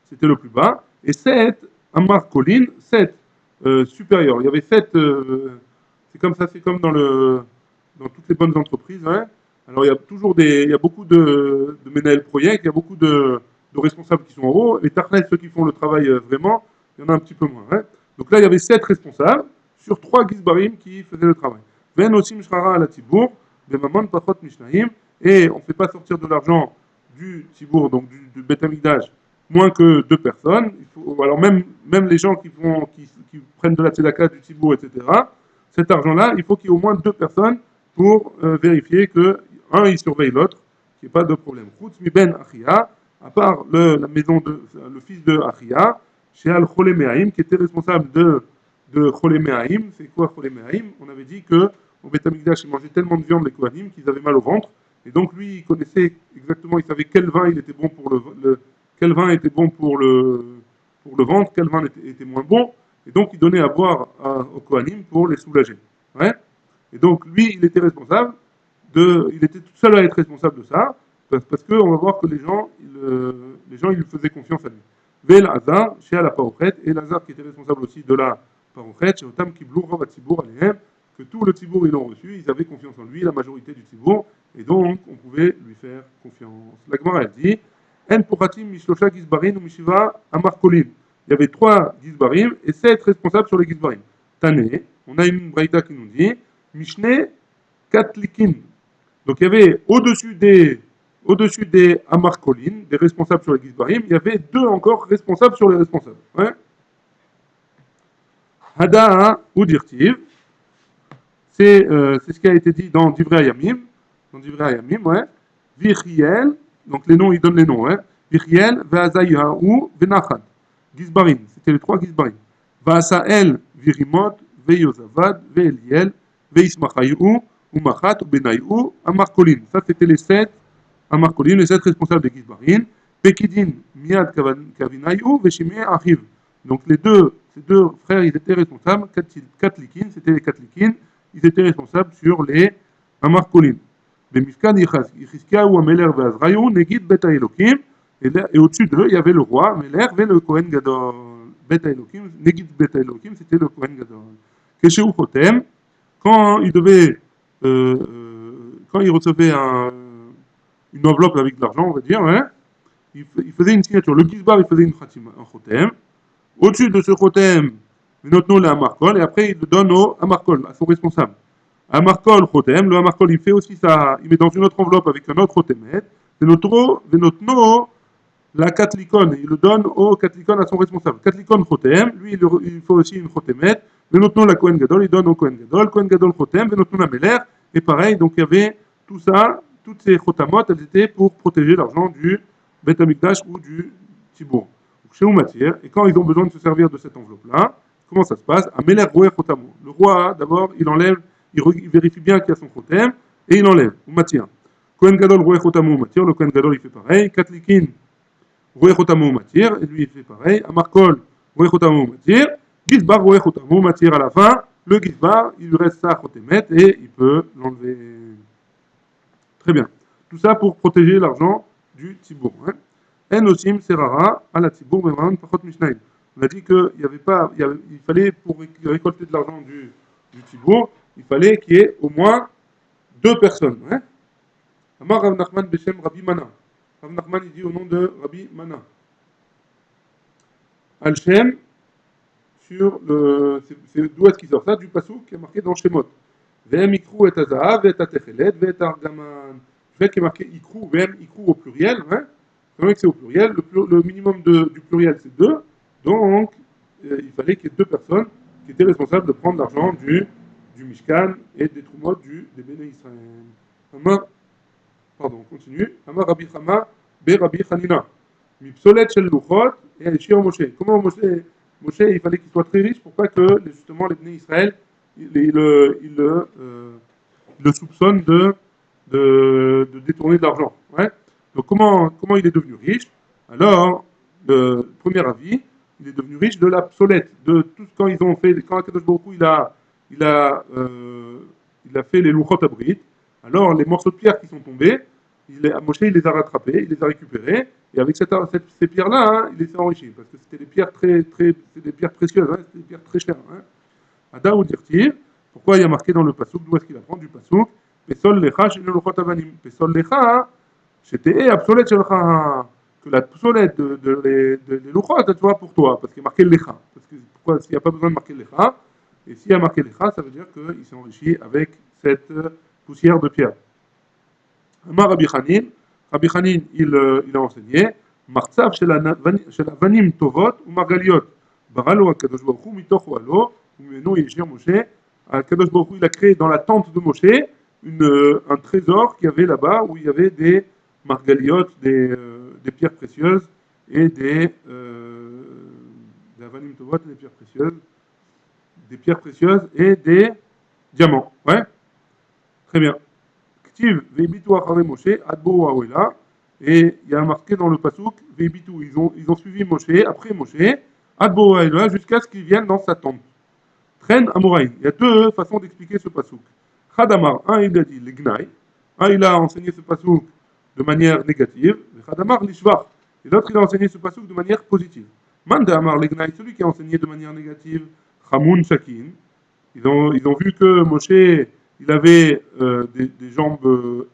c'était le plus bas, et 7 Amar Kolin, 7 supérieurs. Il y avait 7, c'est comme ça, c'est comme dans toutes les bonnes entreprises. Hein. Alors, il y a toujours il y a beaucoup de Menel Project, il y a beaucoup de responsables qui sont en haut, et Tachlet, ceux qui font le travail vraiment, il y en a un petit peu moins. Hein. Donc là, il y avait 7 responsables sur 3 Gizbarim qui faisaient le travail. Ven aussi Mishkara à la Tibour, Bemaman Pachot Mishnaim, et on ne fait pas sortir de l'argent du Tibour, donc du Bet Amikdash, moins que 2 personnes. Alors même les gens qui prennent de la tzedaka du Tibour, etc., cet argent-là, il faut qu'il y ait au moins 2 personnes pour vérifier que un il surveille l'autre, qu'il n'y ait pas de problème. Chutz mi ben Achia, à part la maison le fils de Achia, chez Al Cholemehaim, qui était responsable de Cholemehaim. C'est quoi Cholemehaim? On avait dit que au Beth Amikdash, ils mangeaient tellement de viande les Kohanim qu'ils avaient mal au ventre. Et donc lui, il connaissait exactement, il savait quel vin il était bon pour quel vin était bon pour le ventre, quel vin était moins bon. Et donc il donnait à boire aux Kohanim pour les soulager. Ouais. Et donc lui, il était responsable il était tout seul à être responsable de ça, parce qu'on va voir que les gens, ils lui faisaient confiance à lui. Vel Hazar, chez la Parochet, et Lazar qui était responsable aussi de la Parochet, chez Otam Kiblou, Rova Tzibour, Alehem, que tout le Tzibour ils l'ont reçu, ils avaient confiance en lui, la majorité du Tzibour, et donc on pouvait lui faire confiance. La Gemara elle dit, En Pochatim Mishlosha Gizbarim ou Mishiva Amar Kolin. Il y avait 3 Gizbarim et 7 responsables sur les Gizbarim. Tané, on a une braïta qui nous dit, Mishne Katlikin. Donc il y avait au-dessus des Amarkolin, des responsables sur les Gizbarim, il y avait 2 encore responsables sur les responsables. Ouais. Hada ou Dirtiv, c'est ce qui a été dit dans Divrei Hayamim. Dans Divrei Hayamim, ouais. Vichiel, donc les noms, ils donnent les noms. Hein. Vichiel, Veazayahu, Venachad. Gizbarim, c'était les 3 Gizbarim. Vaasael, Virimot, Veyozavad, Veeliel, Veismachayu, Umachat, Benayu, Amarkolin. Ça, c'était les 7 Amarkolin, les 7 responsables des Gizbarim. Pekidin, Miad Kavinayu, Veshimé, Achiv. Donc ces deux frères, ils étaient responsables. Katlikin, c'était les Katlikin. Ils étaient responsables sur les Amarkolin. Bemifkad Yichiskiahu, Ameler, Veazrayu, Negid, Beta Elokim. Et au-dessus d'eux, il y avait le roi, Ameler, et le Kohen Gadol. Beta Elokim, Negid, Beta Elokim, c'était le Kohen Gadol. Keshehu Chotem, quand il devait quand il recevait une enveloppe avec de l'argent, on va dire, hein, il faisait une signature. Le Gizbar, il faisait un chotem. Au-dessus de ce chotem, notre nom, le Amarkol, et après, il le donne au Amarkol, à son responsable. Amarkol, chotem, le Amarkol, il fait aussi ça, il met dans une autre enveloppe avec un autre chotemet. Et notre nom, la Katlikon, il le donne au Katlikon à son responsable. Katlikon chotem, lui, il fait aussi une chotemet. Et notre nom, la Kohen Gadol, il donne au Kohen Gadol chotem, et notre nom, la Meler. Et pareil, donc il y avait tout ça, toutes ces chotamot, elles étaient pour protéger l'argent du Bet Amikdash ou du Tibour. Chez Oumatier, et quand ils ont besoin de se servir de cette enveloppe-là, comment ça se passe? Ameler Roer Chotamo. Le roi, d'abord, il enlève, il vérifie bien qu'il y a son chotem, et il enlève. Oumatier. Kohen Gadol Roer Chotamo Oumatier, le Kohen Gadol il fait pareil. Katlikin Roer Chotamo Oumatier, et lui il fait pareil. Amarkol Roer Chotamo Oumatier. Gizbar Roer Chotamo Oumatier à la fin. Le Gizbar, il lui reste sa chotemet et il peut l'enlever. Très bien. Tout ça pour protéger l'argent du Tibour. Hein. En osim serara à la Tibour meman pachot mishnaim. On a dit il fallait pour récolter de l'argent du Tibour, il fallait qu'il y ait au moins 2 personnes. Hein. Amar Rav Nachman Beshem Rabbi Mana. Rav Nachman il dit au nom de Rabbi Mana. Al-Shem, sur d'où est-ce qu'il sort ça? Du passouk qui est marqué dans Shemot. Vem ikrou et azahav et atechelet et argaman. Le fait qu'il est marqué ikrou, vem ikrou au pluriel, hein? C'est vrai que c'est au pluriel, le minimum du pluriel c'est 2, donc il fallait qu'il y ait 2 personnes qui étaient responsables de prendre l'argent du Mishkan et des Trumot des Béné Israël. Pardon, on continue. Amar Rabbi Chama, Be Rabbi Chanina. Mipsolet shel luchot et Shir Moshe. Comment Moshe, il fallait qu'il soit très riche pour pas que justement les Béné Israël il le soupçonne de détourner de l'argent. Ouais. Donc comment il est devenu riche? Alors, le premier avis, il est devenu riche de la psolète, de tout quand ils ont fait, quand Akadosh Baruch Hu, il a, euh, il a fait les louchot abrit, alors les morceaux de pierre qui sont tombés, Moshe il les a rattrapés, il les a récupérés, et avec ces pierres-là, hein, il les a enrichis, parce que c'était des pierres c'est des pierres précieuses, hein, c'était des pierres très chères. Hein. Ada ou dirtir, pourquoi il y a marqué dans le pasouk, d'où est-ce qu'il apprend du pasouk, Pesol lecha shel louchot avanim, Pesol lecha, c'était obsolète shelcha, que la psolète les louchot, tu vois, pour toi, parce qu'il y a marqué lecha. Parce que pourquoi s'il n'y a pas besoin de marquer lecha, et s'il y a marqué lecha, ça veut dire qu'il s'est enrichi avec cette poussière de pierre. Amar Rabbi Chanin, il a enseigné, Martzav shel avanim tovot ou margaliot, baralo akadosh baruch hu mitoch alo, umenu yeshir Moshe, Akadosh baruch hu il a créé dans la tente de Moshe un trésor qu'il y avait là-bas où il y avait des margaliotes, des pierres précieuses et des avanim tovot, des pierres précieuses et des diamants. Ouais, très bien. Ktiv veibitu achare Moshe adbo awela, et il y a marqué dans le pasuk veibitu, ils ont suivi Moshe après Moshe adbo awela jusqu'à ce qu'ils viennent dans sa tente. Tren Amoraïn. Il y a deux façons d'expliquer ce pasouk. Khadamar, un il a dit l'Ignaï, un il a enseigné ce pasouk de manière négative, Khadamar l'Ishvach, et l'autre il a enseigné ce pasouk de manière positive. Manda Amar l'Ignaï, celui qui a enseigné de manière négative, Chamoun Shakin, ils ont vu que Moshe, il avait des jambes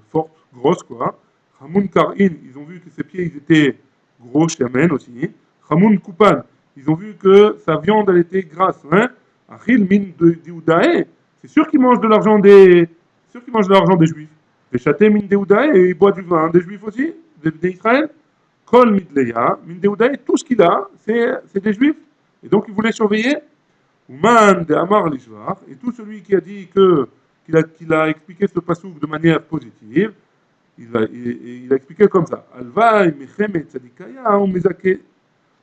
fortes, grosses quoi. Chamoun Karin, ils ont vu que ses pieds ils étaient gros, Shamen aussi. Chamoun Kupan, ils ont vu que sa viande elle était grasse. Hein. Achil min de c'est sûr qu'il mange de l'argent des juifs. Les châtés min de et il boit du vin des juifs aussi, d'Israël. Kol midleya, min de tout ce qu'il a, c'est des juifs. Et donc il voulait surveiller. Ouman de Amar l'Ishvar, et tout celui qui a dit qu'il a expliqué ce pasouk de manière positive, il a expliqué comme ça. Alvaï, Mechem, Tzadikaya, ou Mezake.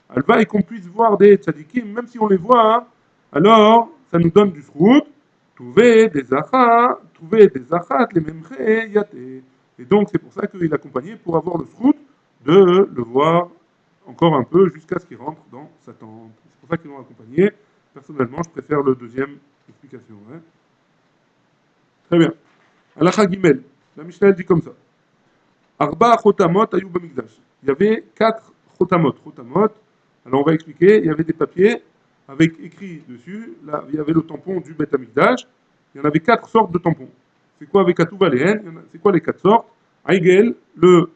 Alvaï, qu'on puisse voir des tzadikim, même si on les voit, alors ça nous donne du srout. Trouver des achats, les memche, yate. Et donc c'est pour ça qu'il accompagnait pour avoir le srout de le voir encore un peu jusqu'à ce qu'il rentre dans sa tente. C'est pour ça qu'ils l'ont accompagné. Personnellement, je préfère le deuxième explication. Hein. Très bien. Alacha Gimel. La Mishnah dit comme ça. Arba chotamot ayou bamikdash. Il y avait 4 chotamot. Chotamot. Alors on va expliquer. Il y avait des papiers avec écrit dessus. Là, il y avait le tampon du Bet Amikdash. Il y en avait 4 sortes de tampons. C'est quoi avec Atouvaléen? C'est quoi les 4 sortes? Aigel,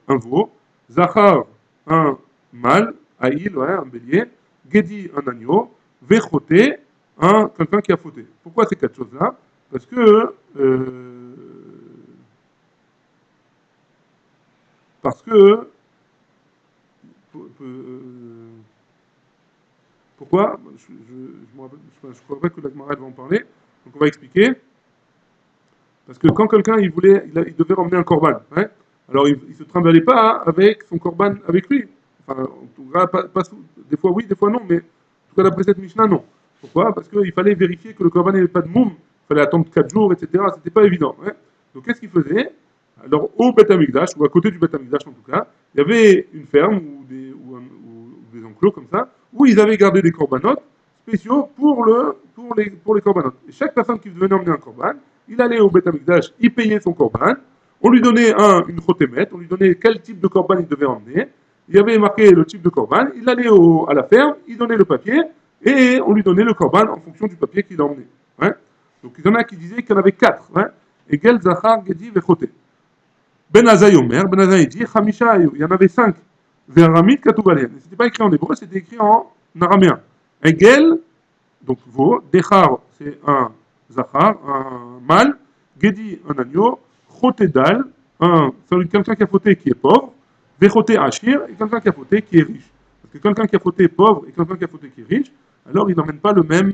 un veau. Zachar, un mâle. Aïl, ouais, un bélier. Gedi, un agneau. Vechoté, quelqu'un qui a fauté. Pourquoi ces 4 choses-là? Parce que pourquoi? Je crois pas que la Gemara va en parler. Donc on va expliquer. Parce que quand quelqu'un il devait ramener un korban, hein, alors il ne se trimballait pas avec son korban avec lui. Enfin, en tout cas, des fois oui, des fois non, mais en tout cas d'après cette Mishnah, non. Pourquoi? Parce qu'il fallait vérifier que le korban n'avait pas de moum, il fallait attendre 4 jours, etc. C'était pas évident. Hein. Donc qu'est-ce qu'il faisait? Alors au Beth Amikdash, ou à côté du Beth Amikdash en tout cas, il y avait une ferme ou des enclos comme ça, où ils avaient gardé des corbanotes spéciaux pour les corbanotes. Et chaque personne qui venait emmener un korban, il allait au Beth Amikdash, il payait son korban, on lui donnait une chotémet, on lui donnait quel type de korban il devait emmener, il y avait marqué le type de korban, il allait à la ferme, il donnait le papier, et on lui donnait le korban en fonction du papier qu'il a emmené. Hein. Donc il y en a qui disaient qu'il y en avait 4. Hein. Egel, Zachar, Gedi, Vechoté. Ben Azaï Omer, Ben Azaï dit, Hamisha, il y en avait 5. Veramit, Katoubalien. Ce n'était pas écrit en hébreu, c'était écrit en araméen. Egel, donc veau, Dechar, c'est un Zachar, un mâle, Gedi, un agneau, Chotédal, quelqu'un qui a fauté qui est pauvre, Vechoté Achir, et quelqu'un qui a fauté qui est riche. Parce que quelqu'un qui a fauté pauvre et quelqu'un qui a fauté qui est riche, alors il n'emmène pas le même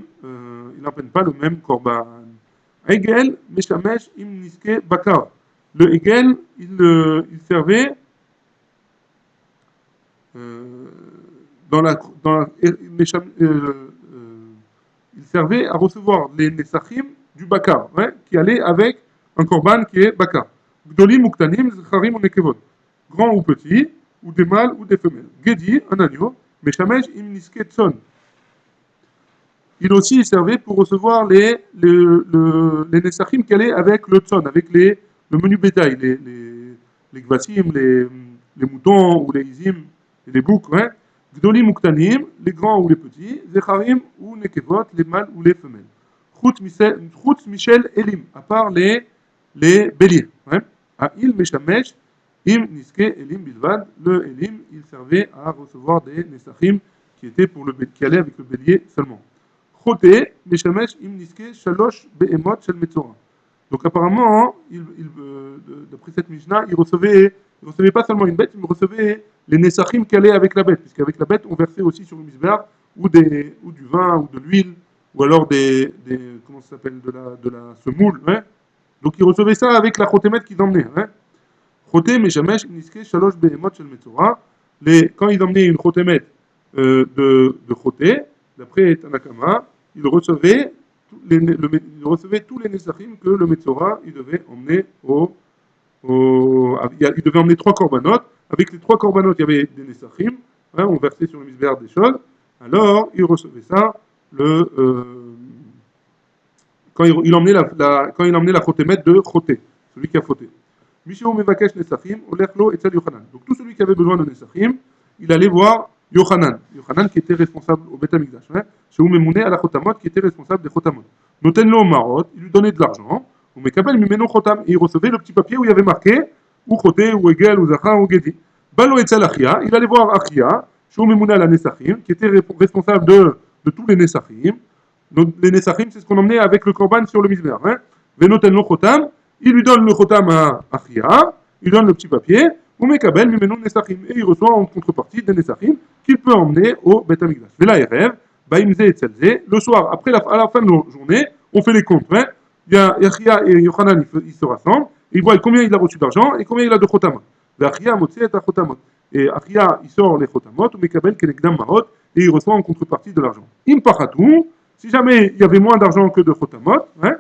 korban. Egel, Meshamesh, Im Niske, Bakar. Le Egel, il servait il servait à recevoir les Nesachim du Bakar, hein, qui allait avec un korban qui est Bakar. Gdolim ou Ktanim, Zecharim ou Nekevot. Grand ou petit, ou des mâles ou des femelles. Gedi, un agneau. Meshamesh im niske tson. Il aussi servait pour recevoir les nesachim qu'elle est avec le tson, avec le menu bétail, les gvasim, les moutons ou les izim, et les boucs, hein. Gdolim ou ktanim, les grands ou les petits, zecharim ou nekevot, les mâles ou les femelles. Chutz Michel Elim, à part les béliers. Hein. À il Meshamesh, im niske Elim bilvad, le Elim, il servait à recevoir des nesachim qui allaient avec le bélier seulement. Choté, Meshamesh, im niske shalosh be'emot shel metzora. Donc apparemment, d'après cette Mishnah, il recevait pas seulement une bête, il recevait les nesachim qui allaient avec la bête, puisqu'avec la bête, on versait aussi sur le misbéar ou du vin ou de l'huile, ou alors comment ça s'appelle, de la semoule. Hein. Donc il recevait ça avec la chotémet qu'ils emmenaient. Hein. Choté, Meshamesh, im niske shalosh be'emot shel metzora. Quand ils emmenaient une chotémet de choté, d'après Tanakama, il recevait tous les nesachim que le Metzora il devait emmener il devait emmener 3 corbanotes. Avec les 3 corbanotes, il y avait des nesachim. Hein, on versait sur le misbéar des choses. Alors, il recevait ça quand il emmenait la chotémet de choté, celui qui a fauté. Mishéou mevakesh nesachim, olechlo etzal Yochanan. Donc tout celui qui avait besoin de nesachim, il allait voir Yochanan qui était responsable au Beth Amikdash, Shehu Memouné à la Chotamot, qui était responsable des Chotamot. Noten-lo Marot, il lui donnait de l'argent, ou Mekabel Mimeno Chotam, et il recevait le petit papier où il y avait marqué, ou Choté, ou Egel, ou Zachar, ou Gedi. Balo Etzal Achia, il allait voir Achia, Shehu Memouné à la Nesachim, qui était responsable de tous les Nesachim. Donc les Nesachim, c'est ce qu'on emmenait avec le Korban sur le Mizbeach. Venoten-lo Chotam, il lui donne le Chotam à Achia, il donne le petit papier, ou Mekabel Mimeno Nesachim, et il reçoit en contrepartie des Nesachim qu'il peut emmener au Beth Amikdash. Le soir, à la fin de la journée, on fait les comptes. Hein. Il y a Yachia et Yochanan, ils se rassemblent, ils voient combien il a reçu d'argent et combien il a de chotamot. Et Achia, il sort les chotamot, ou Mekabel Kenegdam Marot, et il reçoit en contrepartie de l'argent. Im Pachatou, si jamais il y avait moins d'argent que de chotamot, hein,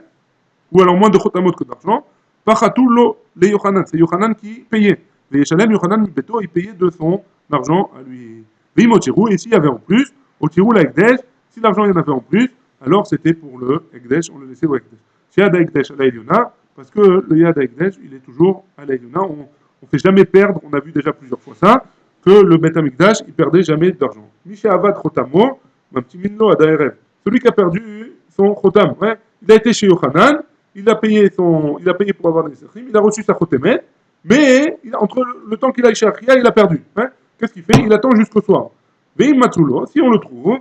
ou alors moins de chotamot que d'argent, Pachatou lo les Yochanan, c'est Yochanan qui payait. Les Yeshalem Yochanan Beto, il payait de son argent à lui. Et s'il y avait en plus, au tirou la Ekdesh, si l'argent il y en avait en plus, alors c'était pour le Ekdesh, on le laissait au Ekdesh. Si Yad Ekdesh à la Eliona, parce que le Yad Ekdesh, il est toujours à la Eliona, on ne fait jamais perdre, on a vu déjà plusieurs fois ça, que le Bet Amikdash, il perdait jamais d'argent. Misha Avad Chotamo, un petit minlo à Daerev. Celui qui a perdu son Chotam, ouais, il a été chez Yochanan, il a payé pour avoir des Sechim, il a reçu sa Chotemet, mais entre le temps qu'il a chez Achia, il a perdu. Hein. Qu'est-ce qu'il fait? Il attend jusqu'au soir. Si on le trouve,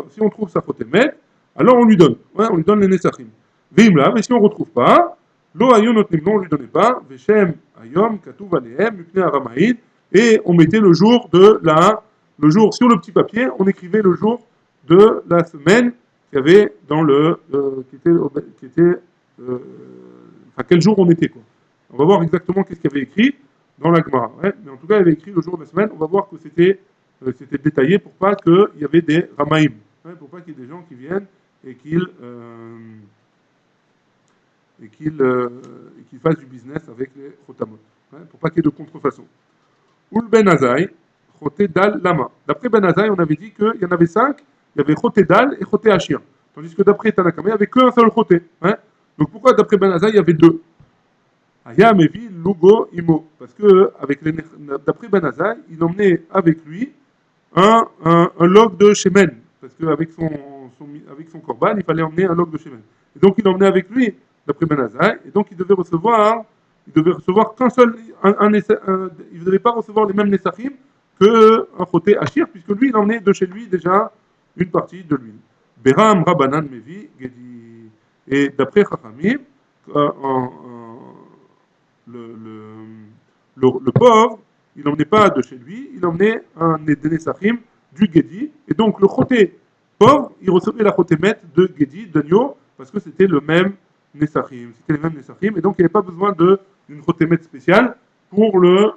si on trouve sa chotémet, alors on lui donne. Ouais, on lui donne les nesachim. Veimla, mais si on ne retrouve pas, lo ayom notnim, non, on ne lui donnait pas. Veshem ayom katuv alehem mupne aramaïd, et on mettait le jour sur le petit papier, on écrivait le jour de la semaine qu'il y avait dans quel jour on était, quoi. On va voir exactement qu'est-ce qu'il y avait écrit dans la Gemara. Ouais. Mais en tout cas, il y avait écrit le jour de la semaine. On va voir que c'était détaillé pour pas qu'il y avait des ramaïm. Ouais, pour pas qu'il y ait des gens qui viennent et qu'ils fassent du business avec les chotamot. Ouais, pour pas qu'il y ait de contrefaçon. Oul Ben Azaï, Choté Dal Lama. D'après Ben Azaï, on avait dit qu'il y en avait 5. Il y avait Choté Dal et Choté Ashir. Tandis que d'après Tanakama, il n'y avait qu'un seul Choté. Hein. Donc pourquoi d'après Ben Azaï, il y avait 2? Aya Mevi Lugo Imo. Parce que d'après Ben Azaï, il emmenait avec lui un log de Shemen. Parce qu'avec son korban, il fallait emmener un log de Shemen. Et donc il emmenait avec lui, d'après Ben Azaï, et donc il devait recevoir qu'un seul, il ne devait pas recevoir les mêmes Nesachim qu'un Choté Ashir, puisque lui, il emmenait de chez lui déjà une partie de l'huile. Beram Rabanan Mevi Gedi. Et d'après Chachamim, le pauvre, il n'emmenait pas de chez lui, il emmenait des Nesachim du Gedi. Et donc le Choté pauvre, il recevait la Chotémet de Gedi, d'agneau, parce que c'était le même Nesachim. C'était les mêmes Nesachim. Et donc il n'y avait pas besoin d'une Chotémet spéciale pour le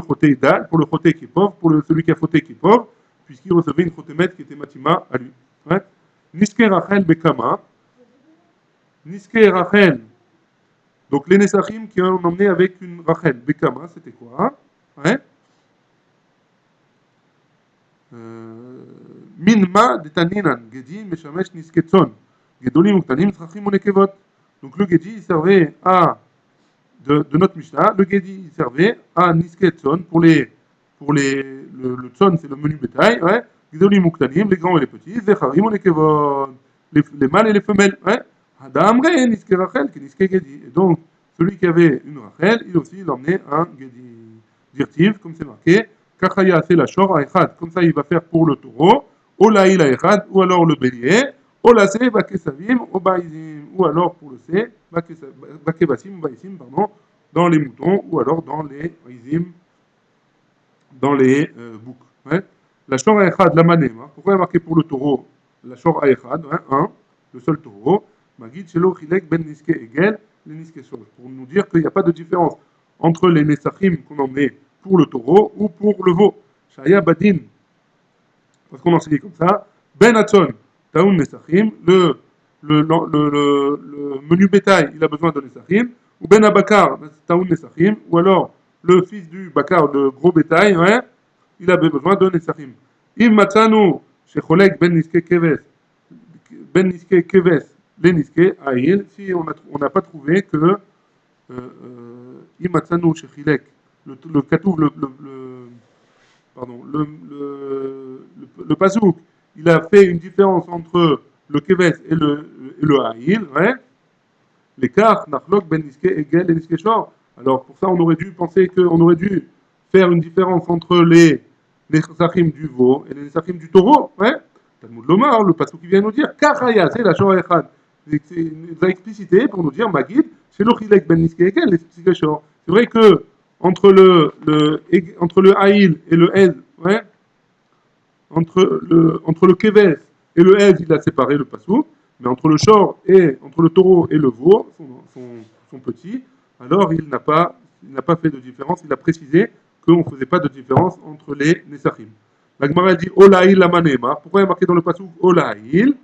Choté Idal, pour le Choté qui est pauvre, pour celui qui a fauté qui est pauvre, puisqu'il recevait une Chotémet qui était Matima à lui. Ouais. Niske Rachel Bekama. Niske Rachel. Donc les Nesachim qui ont emmené avec une Rachel. Bekama, c'était quoi? ouais. Minma de taninan, Gedi, Meshamesh, Nisketson. Gedolim ou Tanim, Trachim ou Nekevot. Donc le Gedi, il servait à, de notre Mishnah, le Gedi, il servait à Nisketson le Tson, c'est le menu bétail, ouais. Gedolim ou Tanim, les grands et les petits, Zecharim ou Nekevot, les mâles et les femelles, ouais. Hadamre, Niske Rachel, qui Niske Gedi. Et donc, celui qui avait une Rachel, il aussi, il emmenait un Gedi. Dirtiv, comme c'est marqué. Kachaya c'est la shor echad, comme ça il va faire pour le taureau, Ola ila echad, ou alors le bélier, Ola se bakesavim, obaizim, ou alors pour le C, bakevasim, obaizim, pardon, dans les moutons, ou alors dans les izim, dans les boucs. Ouais. La shor echad, la manem, hein. Pourquoi il est marqué pour le taureau la shor echad, hein, un, le seul taureau, Magid shelo chilek ben niske egel, les niske shor, pour nous dire qu'il n'y a pas de différence entre les nesachim qu'on emmenait pour le taureau ou pour le veau. Shaya Badin, parce qu'on enseignait comme ça, Ben Hatson, Taoun Nesachim, le menu bétail, il a besoin de Nesachim, ou Ben Abakar, Taoun Nesachim, ou alors le fils du Bakar, le gros bétail, ouais, il avait besoin de Nesachim. Im Matzanu, Shecholek Ben Niske Keves, Ben Niske Keves, les Niske Aïl, si on n'a pas trouvé que Imatsanu Shechilek, le Katoub, pardon, le Pasouk, il a fait une différence entre le Keves et le Haïl, ouais. L'écart, Nachlok, Ben Niske, Egel et Niske Shor. Alors pour ça, on aurait dû penser qu'on aurait dû faire une différence entre les Nesachim du veau et les Nesachim du taureau, ouais. Talmud Lomar, le Pasouk qui vient nous dire, Kachaya, c'est la Shor Echad. Il nous a explicité pour nous dire, Magid, c'est l'Ochilek Ben Niske, Egel et Niske Shor. C'est vrai que entre le Haïl et le Ez, ouais, entre le Keves et le Ez, il a séparé le Passou, mais entre le taureau et le veau, son petit, alors il n'a pas fait de différence, il a précisé qu'on ne faisait pas de différence entre les Nesachim. La Gemara dit Olaïl la manema. Pourquoi il est marqué dans le Passou Olaïl?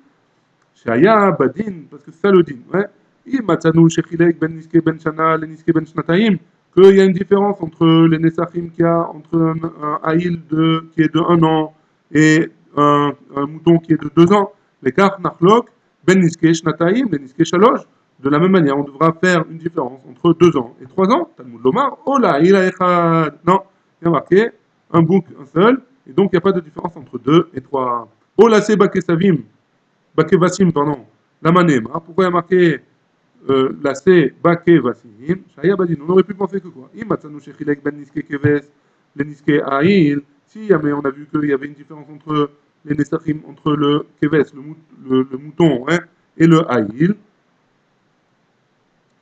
Shaya Badin, parce que c'est ça le din. Ouais. Imatsanu Shechilek ben Niske ben Shana, le Niske ben Shnataim, qu'il y a une différence entre les Nesachim qu'il y a entre un Haïl qui est de 1 an et un mouton qui est de 2 ans. L'écart Nachlok, ben Niske Shnataim, ben Niske Shalosh. De la même manière, on devra faire une différence entre 2 ans et 3 ans. Talmud Lomar, oh là, il a echad. Non, il y a marqué un bouc, un seul, et donc il n'y a pas de différence entre 2 et 3. Oh là, c'est Bakesavim. Bakevasim, pardon, la manem. Hein. Pourquoi il y a marqué la C, Bakevasim? Shaya Badin, on aurait pu penser que quoi? Imatsanu Shechilek ben Niske Keves, le Niske Aïl. Si jamais on a vu qu'il y avait une différence entre les Nesachim, entre le Keves, le mouton, hein, et le Aïl,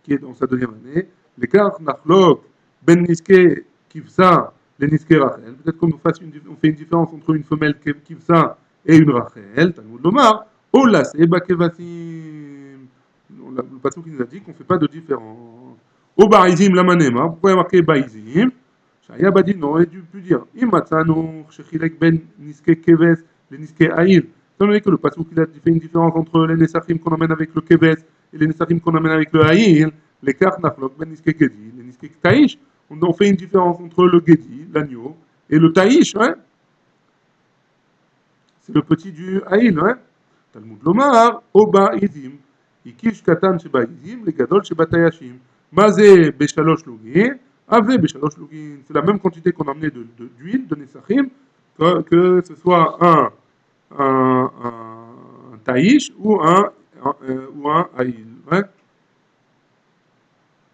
qui est dans sa deuxième année, l'écart Nachlok ben Niske Kivsa, les Niske Rachel. Peut-être qu'on on fait une différence entre une femelle Kivsa et une Rachel, Talmud Lomar. Oh là, c'est Bakevasim. Le patron qui nous a dit qu'on ne fait pas de différence. Au Baizim la manema. Pourquoi il y a marqué Baizim? Shaya Badin aurait dû dire Imatsanu, Shechilek ben Niske Keves, les Niske Aïl. Étant donné que le patron qui a fait une différence entre les Nesachim qu'on emmène avec le Keves et les Nesachim qu'on emmène avec le Aïl, les cartes Nachlok ben Niske Gedi, les Niske Taïch, on fait une différence entre le Gedi, l'agneau, et le Taïch, ouais. C'est le petit du Aïl, ouais. Talmud Lomar, Oba Izim, Ikish Katan Sheba Izim, les Gadol Sheba Tayashim. Mazé Beshalosh Lugin, Ave Beshalosh Lugin. C'est la même quantité qu'on a amené d'huile, de Nesachim, que ce soit un Taïch ou un Aïl. Ouais.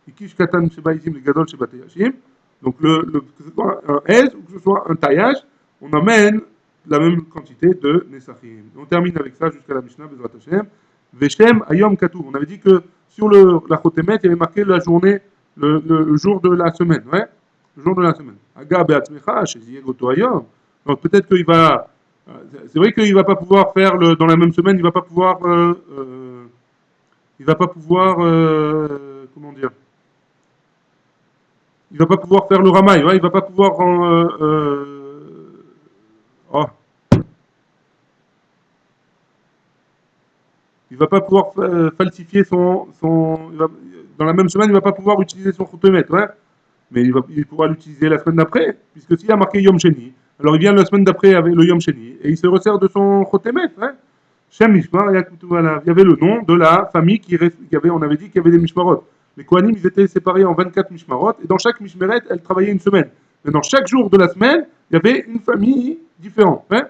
Ikish Katan Sheba Izim, les Gadol Sheba Tayashim. Donc, que ce soit un Ez ou que ce soit un taillage, on amène la même quantité de Nesachim. On termine avec ça jusqu'à la Mishnah, Bezrat Hashem. Veshem Ayom Katoub. On avait dit que sur la Chotemet, il y avait marqué la journée, le jour de la semaine. Ouais, le jour de la semaine. Aga Beatzmecha, Sheziyegoto Ayom. Donc peut-être qu'il va. C'est vrai qu'il ne va pas pouvoir faire dans la même semaine, il ne va pas pouvoir. Il va pas pouvoir. Comment dire? Il va pas pouvoir faire le ramaï, ouais, il va pas pouvoir oh, il va pas pouvoir falsifier dans la même semaine, il va pas pouvoir utiliser son choutemet, ouais. mais il pourra l'utiliser la semaine d'après, puisque s'il a marqué Yom Sheni, alors il vient la semaine d'après avec le Yom Sheni, et il se resserre de son Chotemet. Hein. Shem Mishmar, il y avait le nom de la famille qui avait, on avait dit qu'il y avait des Mishmarot. Les Kohanim, ils étaient séparés en 24 Mishmarot, et dans chaque Mishmeret, elle travaillait une semaine. Mais dans chaque jour de la semaine, il y avait une famille différente. Hein.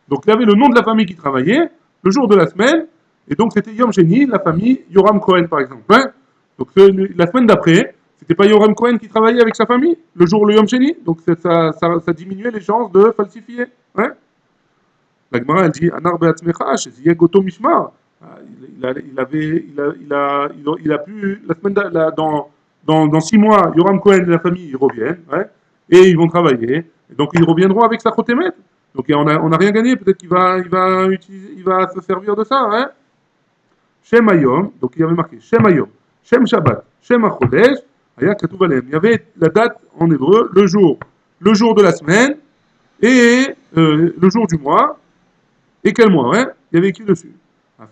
Donc il y avait le nom de la famille qui travaillait, le jour de la semaine, et donc c'était Yom Sheni, la famille Yoram Cohen par exemple. Hein. Donc la semaine d'après, c'était pas Yoram Cohen qui travaillait avec sa famille, le Yom Sheni, donc ça diminuait les chances de falsifier. Hein. La Gemara elle dit Anar be'atzmecha, sheziyeh goto mishmar. Il a pu la semaine dans 6 mois, Yoram Cohen et la famille ils reviennent, hein, et ils vont travailler, et donc ils reviendront avec sa chotémet. Donc on a rien gagné, peut-être il va se servir de ça. Hein. Shem Hayom, donc il y avait marqué Shem Hayom, Shem Shabbat, Shem HaChodesh, Aya Katuv Alem. Il y avait la date en hébreu, le jour de la semaine et le jour du mois. Et quel mois, hein. Il y avait écrit dessus.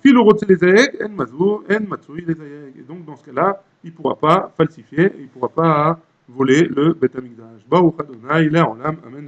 Fil rotse les aeg, en mazou, en matsui les aeg. Et donc dans ce cas-là, il ne pourra pas falsifier, il ne pourra pas voler le Beth Amikdash. Baruch Adonai, Le'olam, Amen.